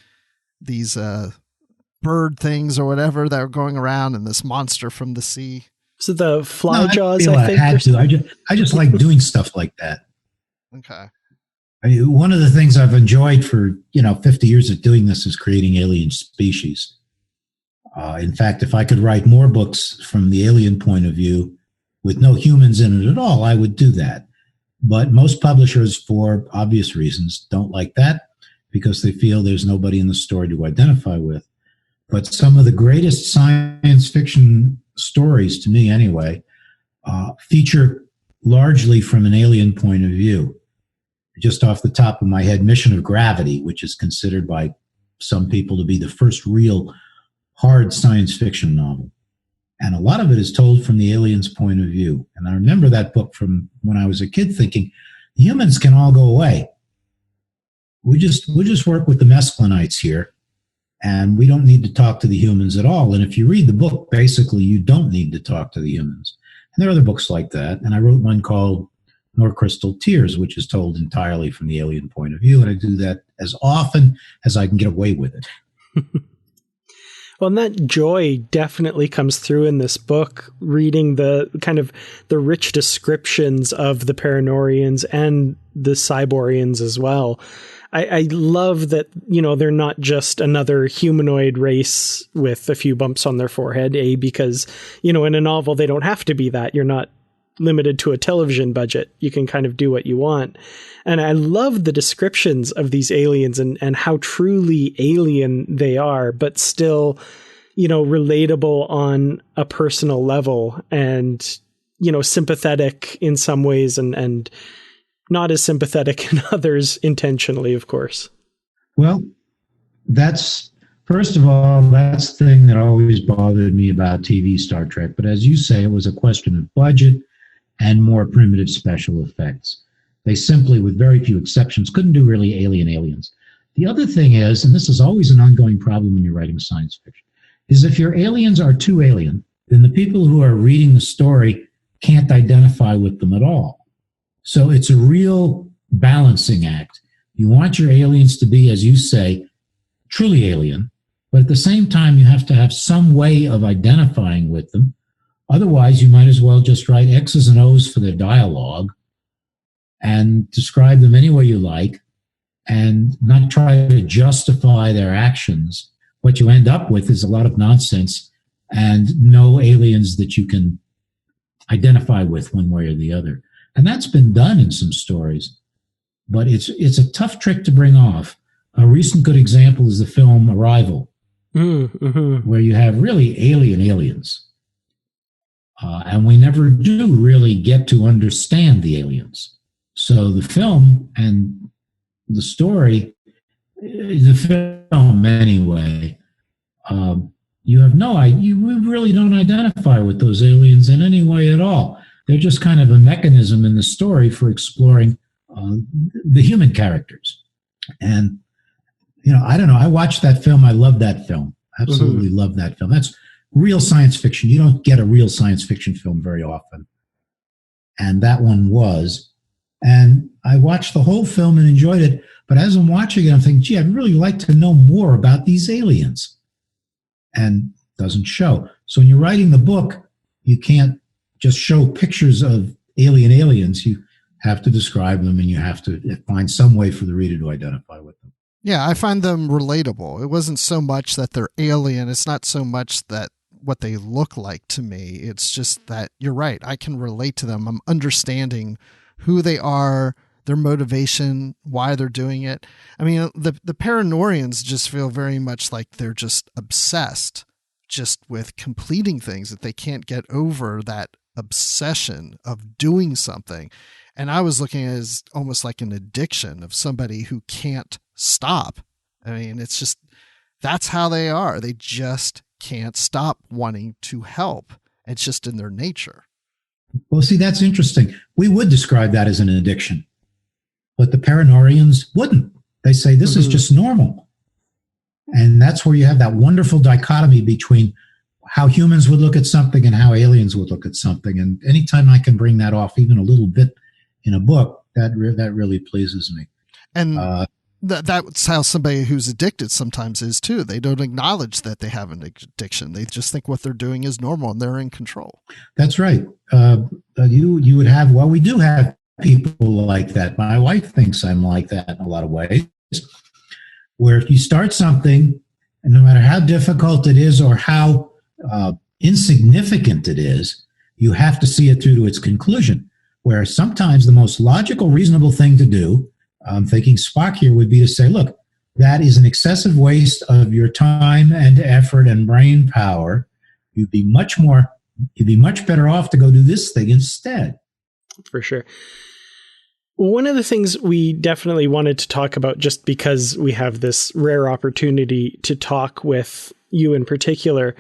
bird things or whatever that were going around, and this monster from the sea? So the fly jaws, I think. I had to. I just like doing stuff like that. Okay. One of the things I've enjoyed for 50 years of doing this is creating alien species. In fact, if I could write more books from the alien point of view with no humans in it at all, I would do that. But most publishers, for obvious reasons, don't like that because they feel there's nobody in the story to identify with. But some of the greatest science fiction stories, to me anyway, feature largely from an alien point of view. Just off the top of my head, Mission of Gravity, which is considered by some people to be the first real hard science fiction novel. And a lot of it is told from the aliens' point of view. And I remember that book from when I was a kid thinking, humans can all go away. We'll just work with the mesclinites here, and we don't need to talk to the humans at all. And if you read the book, basically you don't need to talk to the humans. And there are other books like that. And I wrote one called Nor Crystal Tears, which is told entirely from the alien point of view. And I do that as often as I can get away with it. Well, and that joy definitely comes through in this book, reading the kind of the rich descriptions of the Perenoreans and the SiBorians as well. I love that, they're not just another humanoid race with a few bumps on their forehead, because, in a novel, they don't have to be that. You're not limited to a television budget. You can kind of do what you want. And I love the descriptions of these aliens and how truly alien they are, but still, relatable on a personal level and, sympathetic in some ways and not as sympathetic in others intentionally, of course. Well, first of all, that's the thing that always bothered me about TV Star Trek. But as you say, it was a question of budget and more primitive special effects. They simply, with very few exceptions, couldn't do really aliens. The other thing is, and this is always an ongoing problem when you're writing science fiction, is if your aliens are too alien, then the people who are reading the story can't identify with them at all. So it's a real balancing act. You want your aliens to be, as you say, truly alien, but at the same time, you have to have some way of identifying with them. Otherwise, you might as well just write X's and O's for their dialogue and describe them any way you like and not try to justify their actions. What you end up with is a lot of nonsense and no aliens that you can identify with one way or the other. And that's been done in some stories, but it's a tough trick to bring off. A recent good example is the film Arrival, where you have really alien aliens. And we never do really get to understand the aliens. So the film and the story, the film anyway, you have no idea. You really don't identify with those aliens in any way at all. They're just kind of a mechanism in the story for exploring the human characters. And, I don't know. I watched that film. I love that film. Absolutely love that film. That's real science fiction. You don't get a real science fiction film very often. And that one was. And I watched the whole film and enjoyed it. But as I'm watching it, I'm thinking, gee, I'd really like to know more about these aliens. And it doesn't show. So when you're writing the book, you can't just show pictures of aliens. You have to describe them, and you have to find some way for the reader to identify with them. Yeah, I find them relatable. It wasn't so much that they're alien. It's not so much that what they look like to me. It's just that you're right. I can relate to them. I'm understanding who they are, their motivation, why they're doing it. I mean, the Perenoreans just feel very much like they're just obsessed just with completing things, that they can't get over that obsession of doing something. And I was looking at it as almost like an addiction of somebody who can't stop. I mean, it's just, that's how they are. They just can't stop wanting to help. It's just in their nature. Well, see, that's interesting. We would describe that as an addiction, but the Perenoreans wouldn't. They say this is just normal. And that's where you have that wonderful dichotomy between how humans would look at something and how aliens would look at something. And anytime I can bring that off even a little bit in a book, that really pleases me. And that's how somebody who's addicted sometimes is too. They don't acknowledge that they have an addiction. They just think what they're doing is normal and they're in control. That's right. You would have, well, we do have people like that. My wife thinks I'm like that in a lot of ways, where if you start something, and no matter how difficult it is or how insignificant it is, you have to see it through to its conclusion. Where sometimes the most logical, reasonable thing to do, I'm thinking Spock here, would be to say, look, that is an excessive waste of your time and effort and brain power. You'd be much better off to go do this thing instead. For sure. One of the things we definitely wanted to talk about, just because we have this rare opportunity to talk with you in particular,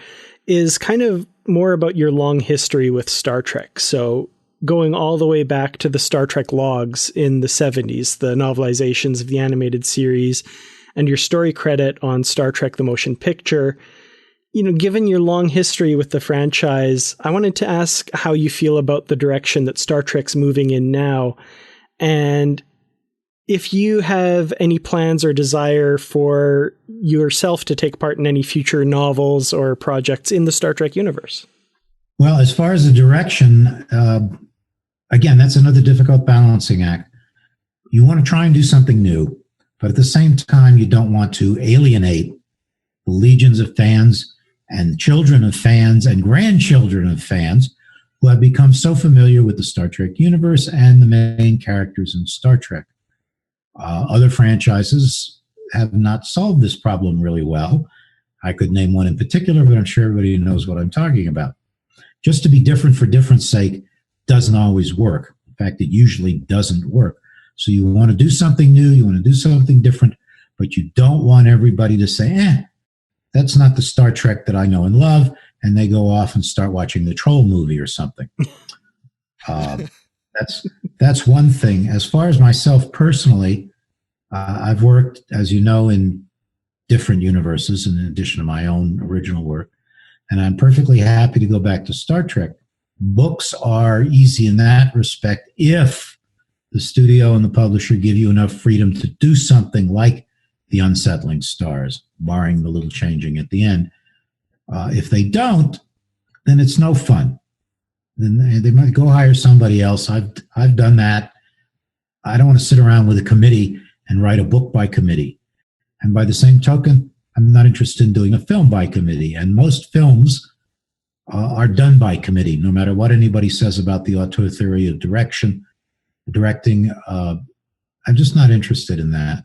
is kind of more about your long history with Star Trek. So going all the way back to the Star Trek logs in the 70s, the novelizations of the animated series, and your story credit on Star Trek: The Motion Picture. Given your long history with the franchise, I wanted to ask how you feel about the direction that Star Trek's moving in now, and if you have any plans or desire for yourself to take part in any future novels or projects in the Star Trek universe. Well, as far as the direction, again, that's another difficult balancing act. You want to try and do something new, but at the same time, you don't want to alienate the legions of fans and children of fans and grandchildren of fans who have become so familiar with the Star Trek universe and the main characters in Star Trek. Other franchises have not solved this problem really well. I could name one in particular, but I'm sure everybody knows what I'm talking about. Just to be different for difference sake doesn't always work. In fact, it usually doesn't work. So you want to do something new, you want to do something different, but you don't want everybody to say, that's not the Star Trek that I know and love, and they go off and start watching the Troll movie or something. That's one thing. As far as myself personally, I've worked, as you know, in different universes in addition to my own original work, and I'm perfectly happy to go back to Star Trek. Books are easy in that respect if the studio and the publisher give you enough freedom to do something like the Unsettling Stars, barring the little changing at the end. If they don't, then it's no fun. Then they might go hire somebody else. I've done that. I don't want to sit around with a committee and write a book by committee. And by the same token, I'm not interested in doing a film by committee. And most films are done by committee, no matter what anybody says about the auteur theory of directing. I'm just not interested in that.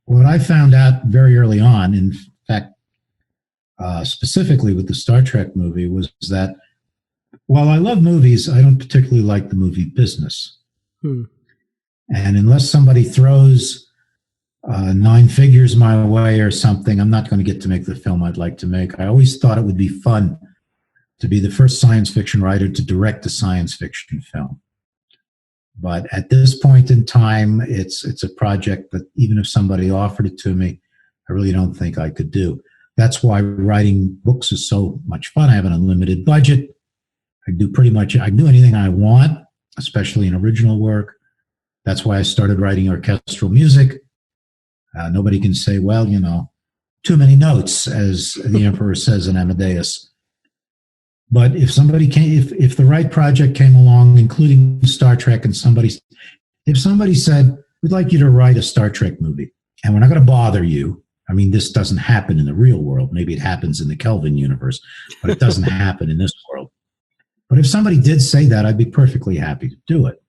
What I found out very early on, in fact, specifically with the Star Trek movie, was that while I love movies, I don't particularly like the movie business. And unless somebody throws 9 figures my way or something, I'm not going to get to make the film I'd like to make. I always thought it would be fun to be the first science fiction writer to direct a science fiction film. But at this point in time, it's a project that even if somebody offered it to me, I really don't think I could do. That's why writing books is so much fun. I have an unlimited budget. I can do anything I want, especially in original work. That's why I started writing orchestral music. Nobody can say, well, too many notes, as the emperor says in Amadeus. But if if the right project came along, including Star Trek, and if somebody said, we'd like you to write a Star Trek movie, and we're not going to bother you. I mean, this doesn't happen in the real world. Maybe it happens in the Kelvin universe, but it doesn't happen in this world. But if somebody did say that, I'd be perfectly happy to do it.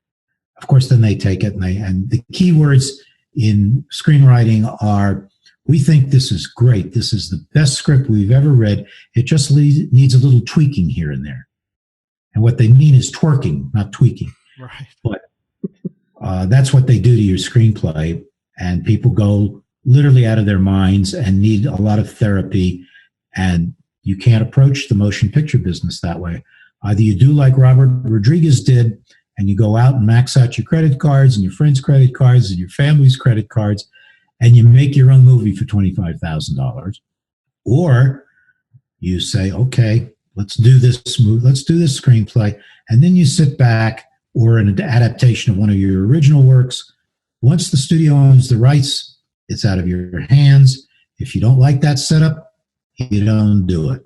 Of course, then they take it, and the key words in screenwriting are, we think this is great. This is the best script we've ever read. It just needs a little tweaking here and there. And what they mean is twerking, not tweaking. Right. But that's what they do to your screenplay. And people go literally out of their minds and need a lot of therapy. And you can't approach the motion picture business that way. Either you do like Robert Rodriguez did, and you go out and max out your credit cards and your friends' credit cards and your family's credit cards, and you make your own movie for $25,000. Or you say, okay, let's do this screenplay. And then you sit back, or an adaptation of one of your original works. Once the studio owns the rights, it's out of your hands. If you don't like that setup, you don't do it.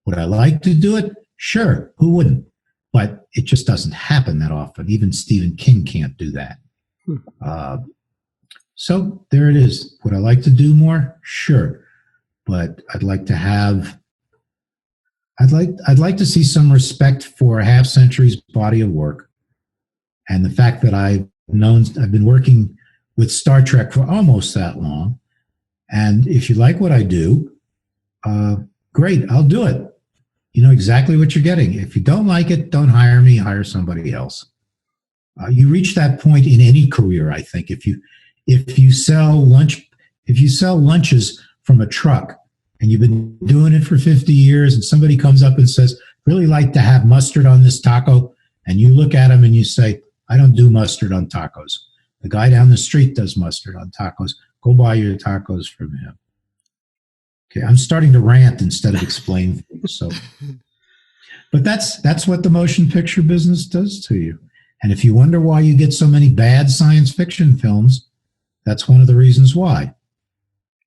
Would I like to do it? Sure, who wouldn't? But it just doesn't happen that often. Even Stephen King can't do that. So there it is. Would I like to do more? Sure. But I'd like to see some respect for a half century's body of work. And the fact that I've been working with Star Trek for almost that long. And if you like what I do, great, I'll do it. You know exactly what you're getting. If you don't like it, don't hire me, hire somebody else. You reach that point in any career, I think. If you sell lunches from a truck and you've been doing it for 50 years and somebody comes up and says, really like to have mustard on this taco, and you look at them and you say, I don't do mustard on tacos. The guy down the street does mustard on tacos. Go buy your tacos from him. Okay, I'm starting to rant instead of explain things. So, but that's what the motion picture business does to you. And if you wonder why you get so many bad science fiction films, that's one of the reasons why.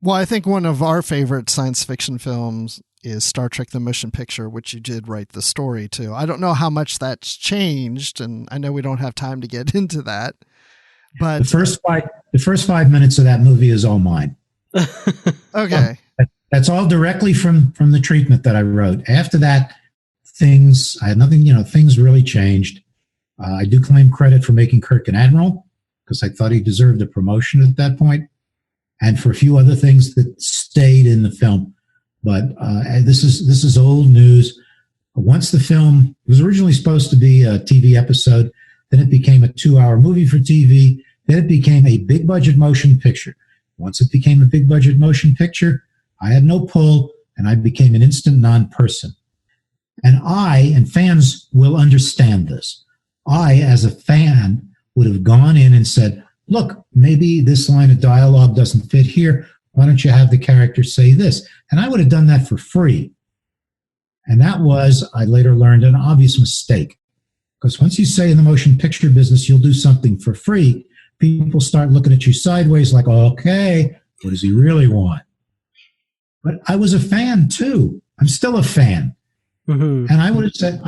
Well, I think one of our favorite science fiction films is Star Trek the Motion Picture, which you did write the story to. I don't know how much that's changed, and I know we don't have time to get into that. But the first 5 minutes of that movie is all mine. Okay. That's all directly from the treatment that I wrote. After that, things really changed. I do claim credit for making Kirk an admiral because I thought he deserved a promotion at that point, and for a few other things that stayed in the film. But this is old news. Once the film was originally supposed to be a TV episode, then it became a 2-hour movie for TV. Then it became a big budget motion picture. Once it became a big budget motion picture, I had no pull, and I became an instant non-person. And fans will understand this. I, as a fan, would have gone in and said, look, maybe this line of dialogue doesn't fit here. Why don't you have the character say this? And I would have done that for free. And that was, I later learned, an obvious mistake. Because once you say in the motion picture business you'll do something for free, people start looking at you sideways like, okay, what does he really want? But I was a fan too. I'm still a fan. Mm-hmm. And I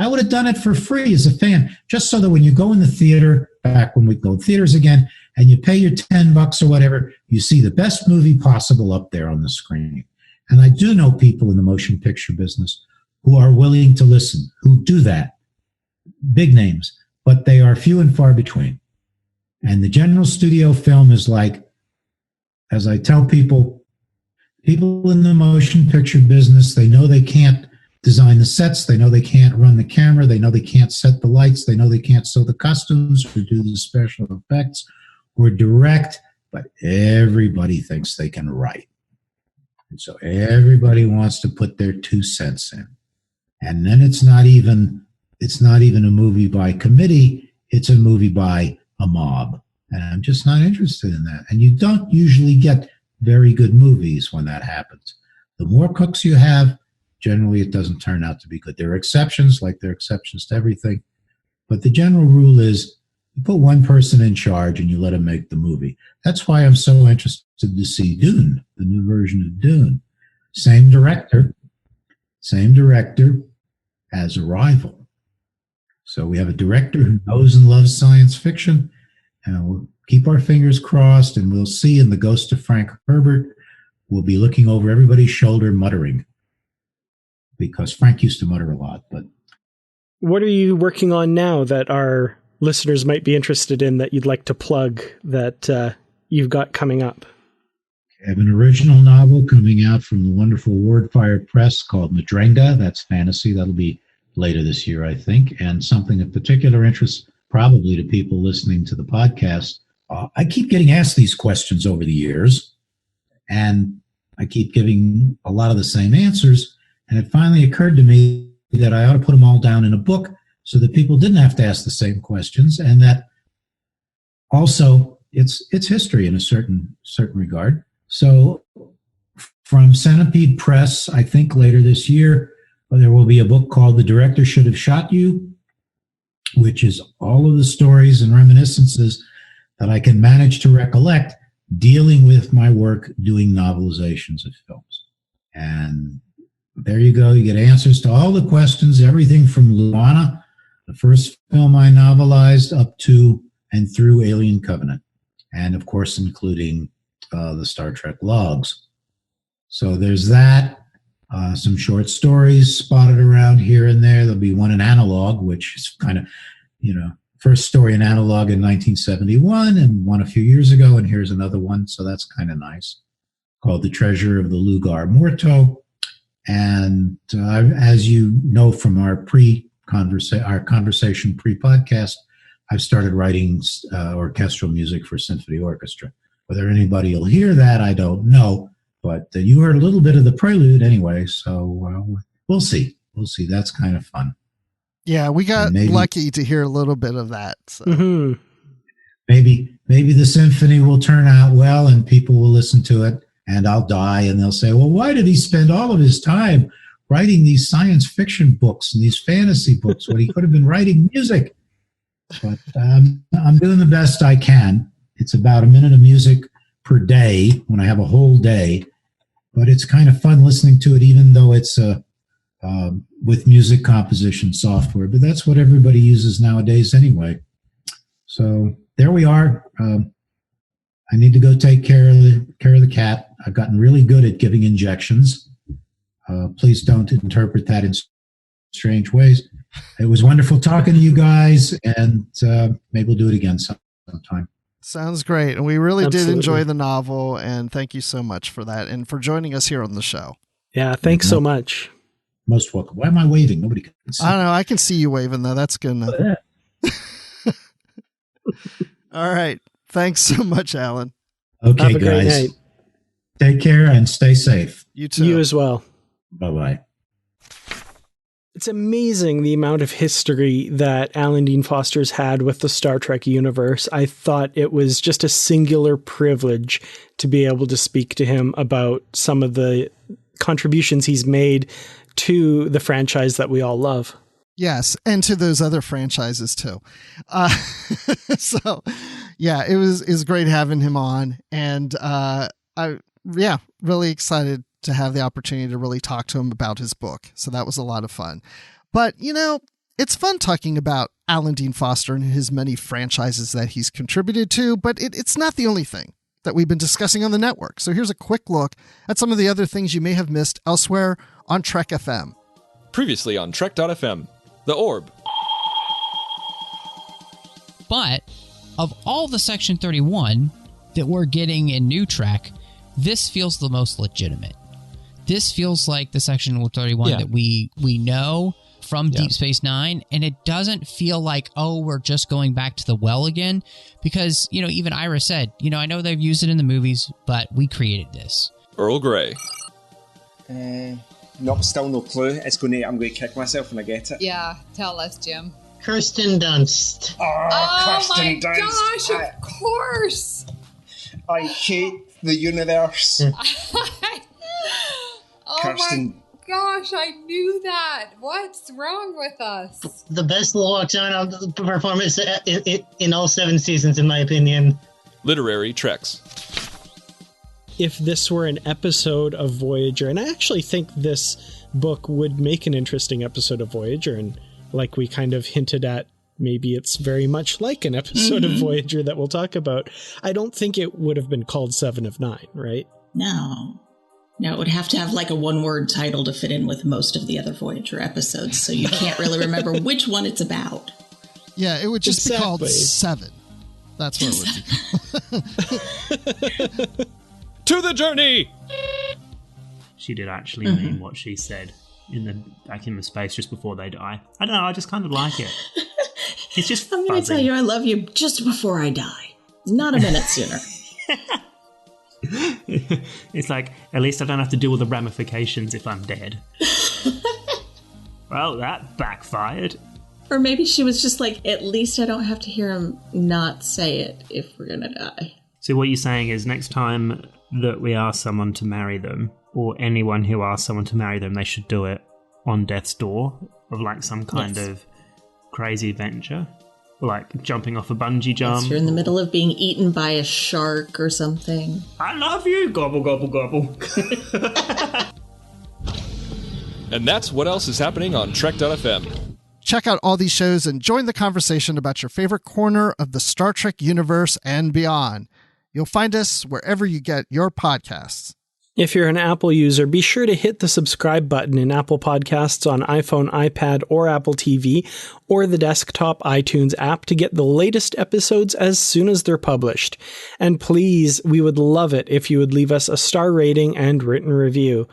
would have done it for free as a fan, just so that when you go in the theater, back when we go to theaters again, and you pay your $10 or whatever, you see the best movie possible up there on the screen. And I do know people in the motion picture business who are willing to listen, who do that. Big names, but they are few and far between. And the general studio film is like, as I tell people in the motion picture business, they know they can't design the sets, they know they can't run the camera, they know they can't set the lights, they know they can't sew the costumes or do the special effects or direct, but everybody thinks they can write. And so everybody wants to put their 2 cents in. And then it's not even a movie by committee, it's a movie by a mob. And I'm just not interested in that. And you don't usually get very good movies when that happens. The more cooks you have, generally it doesn't turn out to be good. There are exceptions, like there are exceptions to everything. But the general rule is you put one person in charge and you let him make the movie. That's why I'm so interested to see Dune, the new version of Dune. Same director as Arrival. So we have a director who knows and loves science fiction, and we'll keep our fingers crossed, and we'll see in The Ghost of Frank Herbert, we'll be looking over everybody's shoulder muttering, because Frank used to mutter a lot. But what are you working on now that our listeners might be interested in that you'd like to plug that you've got coming up? I have an original novel coming out from the wonderful Wordfire Press called Madrenga. That's fantasy. That'll be later this year, I think. And something of particular interest probably to people listening to the podcast. I keep getting asked these questions over the years, and I keep giving a lot of the same answers. And it finally occurred to me that I ought to put them all down in a book so that people didn't have to ask the same questions, and that also it's history in a certain regard. So from Centipede Press, I think later this year, there will be a book called The Director Should Have Shot You, which is all of the stories and reminiscences that I can manage to recollect dealing with my work doing novelizations of films. And there you go. You get answers to all the questions, everything from Luana, the first film I novelized, up to and through Alien Covenant, and of course including the Star Trek logs. So there's that. Some short stories spotted around here and there. There'll be one in analog, which is kind of, first story in analog in 1971 and one a few years ago. And here's another one. So that's kind of nice, called The Treasure of the Lugar Morto. And as you know from our conversation pre-podcast, I've started writing orchestral music for symphony orchestra. Whether anybody will hear that, I don't know. But you heard a little bit of the prelude anyway, so we'll see. We'll see. That's kind of fun. Yeah, we got lucky to hear a little bit of that. So. Mm-hmm. Maybe the symphony will turn out well and people will listen to it, and I'll die and they'll say, well, why did he spend all of his time writing these science fiction books and these fantasy books when he could have been writing music? But I'm doing the best I can. It's about a minute of music per day when I have a whole day, but it's kind of fun listening to it, even though it's with music composition software. But that's what everybody uses nowadays anyway. So there we are. I need to go take care of the cat. I've gotten really good at giving injections. Please don't interpret that in strange ways. It was wonderful talking to you guys, and maybe we'll do it again sometime. Sounds great. And we really Absolutely. did enjoy the novel, and thank you so much for that and for joining us here on the show. Yeah, thanks so much. Most welcome. Why am I waving? Nobody can see. I don't know. I can see you waving, though. That's good enough. All right. Thanks so much, Alan. Okay, Have a guys. great night. Take care and stay safe. You too. You as well. Bye-bye. It's amazing the amount of history that Alan Dean Foster's had with the Star Trek universe. I thought it was just a singular privilege to be able to speak to him about some of the contributions he's made to the franchise that we all love. Yes, and to those other franchises too. So, yeah, it was great having him on, and really excited to have the opportunity to really talk to him about his book. So that was a lot of fun. But, it's fun talking about Alan Dean Foster and his many franchises that he's contributed to, but it's not the only thing that we've been discussing on the network. So here's a quick look at some of the other things you may have missed elsewhere on Trek FM. Previously on Trek.fm, The Orb. But of all the Section 31 that we're getting in New Trek, this feels the most legitimate. This feels like the Section 31 that we know from Deep Space Nine, and it doesn't feel like, we're just going back to the well again, because, even Ira said, I know they've used it in the movies, but we created this. Earl Grey. Still no clue. I'm going to kick myself when I get it. Yeah, tell us, Jim. Kirsten Dunst. Oh my gosh, of course. I hate the universe. Kirsten. My gosh, I knew that. What's wrong with us? The best Loaxana performance in all 7 seasons, in my opinion. Literary Treks. If this were an episode of Voyager, and I actually think this book would make an interesting episode of Voyager, and like we kind of hinted at, maybe it's very much like an episode of Voyager that we'll talk about. I don't think it would have been called 7 of 9, right? No, it would have to have like a one-word title to fit in with most of the other Voyager episodes, so you can't really remember which one it's about. Yeah, it would just be called 7. That's what it would be. To the journey! She did actually mean what she said back in the space just before they die. I don't know, I just kind of like it. It's just I'm going to tell you I love you just before I die. Not a minute sooner. It's like, at least I don't have to deal with the ramifications if I'm dead. Well, that backfired. Or maybe she was just like, at least I don't have to hear him not say it if we're going to die. So what you're saying is next time that we ask someone to marry them, or anyone who asks someone to marry them, they should do it on death's door of like some kind of crazy adventure. Like jumping off a bungee jump. You're in the middle of being eaten by a shark or something. I love you! Gobble, gobble, gobble. And that's what else is happening on Trek.fm. Check out all these shows and join the conversation about your favorite corner of the Star Trek universe and beyond. You'll find us wherever you get your podcasts. If you're an Apple user, be sure to hit the subscribe button in Apple Podcasts on iPhone, iPad, or Apple TV, or the desktop iTunes app to get the latest episodes as soon as they're published. And please, we would love it if you would leave us a star rating and written review.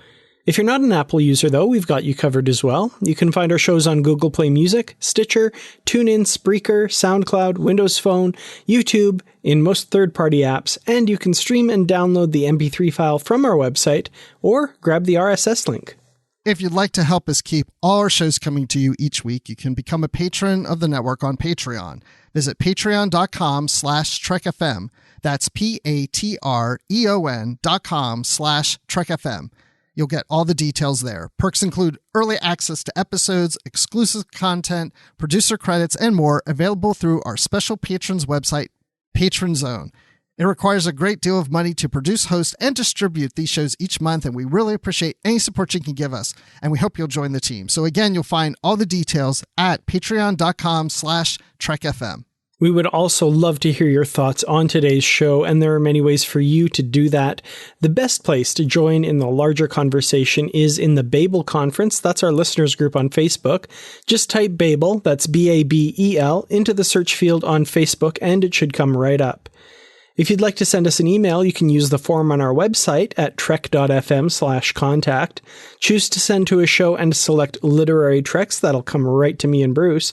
If you're not an Apple user, though, we've got you covered as well. You can find our shows on Google Play Music, Stitcher, TuneIn, Spreaker, SoundCloud, Windows Phone, YouTube, in most third-party apps, and you can stream and download the MP3 file from our website, or grab the RSS link. If you'd like to help us keep all our shows coming to you each week, you can become a patron of the network on Patreon. Visit patreon.com/TrekFM. That's patreon.com/TrekFM. You'll get all the details there. Perks include early access to episodes, exclusive content, producer credits, and more available through our special patrons website, Patron Zone. It requires a great deal of money to produce, host, and distribute these shows each month, and we really appreciate any support you can give us, and we hope you'll join the team. So again, you'll find all the details at patreon.com/TrekFM. We would also love to hear your thoughts on today's show, and there are many ways for you to do that. The best place to join in the larger conversation is in the Babel Conference. That's our listeners group on Facebook. Just type Babel, that's Babel, into the search field on Facebook, and it should come right up. If you'd like to send us an email, you can use the form on our website at trek.fm/contact. Choose to send to a show and select Literary Treks. That'll come right to me and Bruce.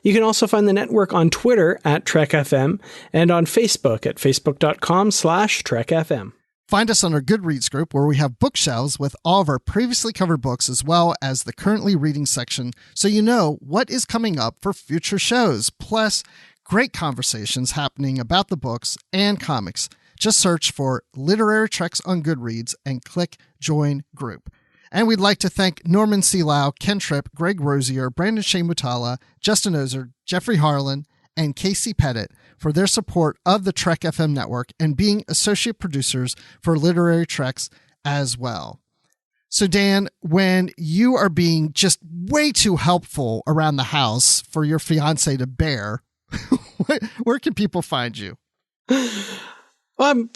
You can also find the network on Twitter at TrekFM and on Facebook at facebook.com/TrekFM. Find us on our Goodreads group where we have bookshelves with all of our previously covered books as well as the currently reading section so you know what is coming up for future shows. Plus, great conversations happening about the books and comics. Just search for Literary Treks on Goodreads and click Join Group. And we'd like to thank Norman C. Lau, Ken Tripp, Greg Rosier, Brandon Shea Mutala, Justin Ozer, Jeffrey Harlan, and Casey Pettit for their support of the Trek FM network and being associate producers for Literary Treks as well. So Dan, when you are being just way too helpful around the house for your fiance to bear, where can people find you?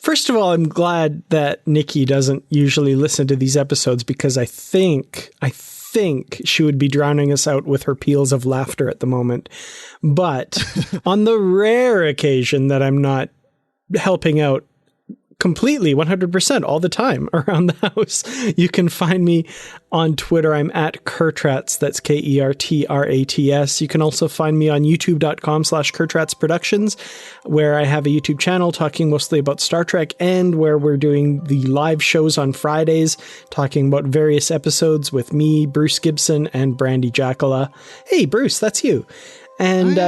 First of all, I'm glad that Nikki doesn't usually listen to these episodes because I think she would be drowning us out with her peals of laughter at the moment. But on the rare occasion that I'm not helping out completely 100% all the time around the house, you can find me on Twitter. I'm at Kertrats. That's KERTRATS. You can also find me on youtube.com/Kertrats Productions, where I have a YouTube channel talking mostly about Star Trek and where we're doing the live shows on Fridays, talking about various episodes with me, Bruce Gibson, and Brandy Jackala. Hey, Bruce, that's you. And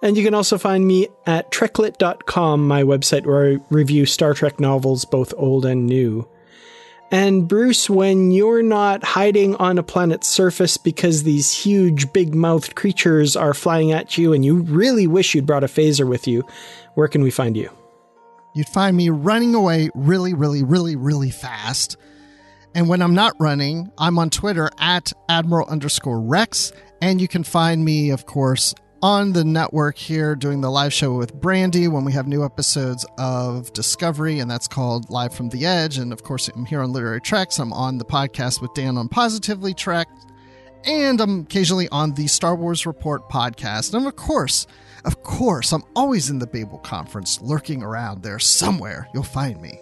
and you can also find me at treklit.com, my website where I review Star Trek novels, both old and new. And Bruce, when you're not hiding on a planet's surface because these huge, big-mouthed creatures are flying at you and you really wish you'd brought a phaser with you, where can we find you? You'd find me running away really, really, really, really fast. And when I'm not running, I'm on Twitter at Admiral_Rex. And you can find me, of course, on the network here doing the live show with Brandy when we have new episodes of Discovery, and that's called Live from the Edge. And of course, I'm here on Literary Treks. I'm on the podcast with Dan on Positively Trek, and I'm occasionally on the Star Wars Report podcast. And of course, I'm always in the Babel Conference, lurking around there somewhere. You'll find me.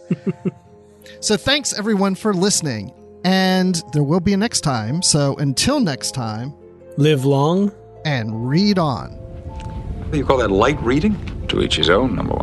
So thanks everyone for listening, and there will be a next time. So until next time, live long and read on. What do you call that, light reading? To each his own, number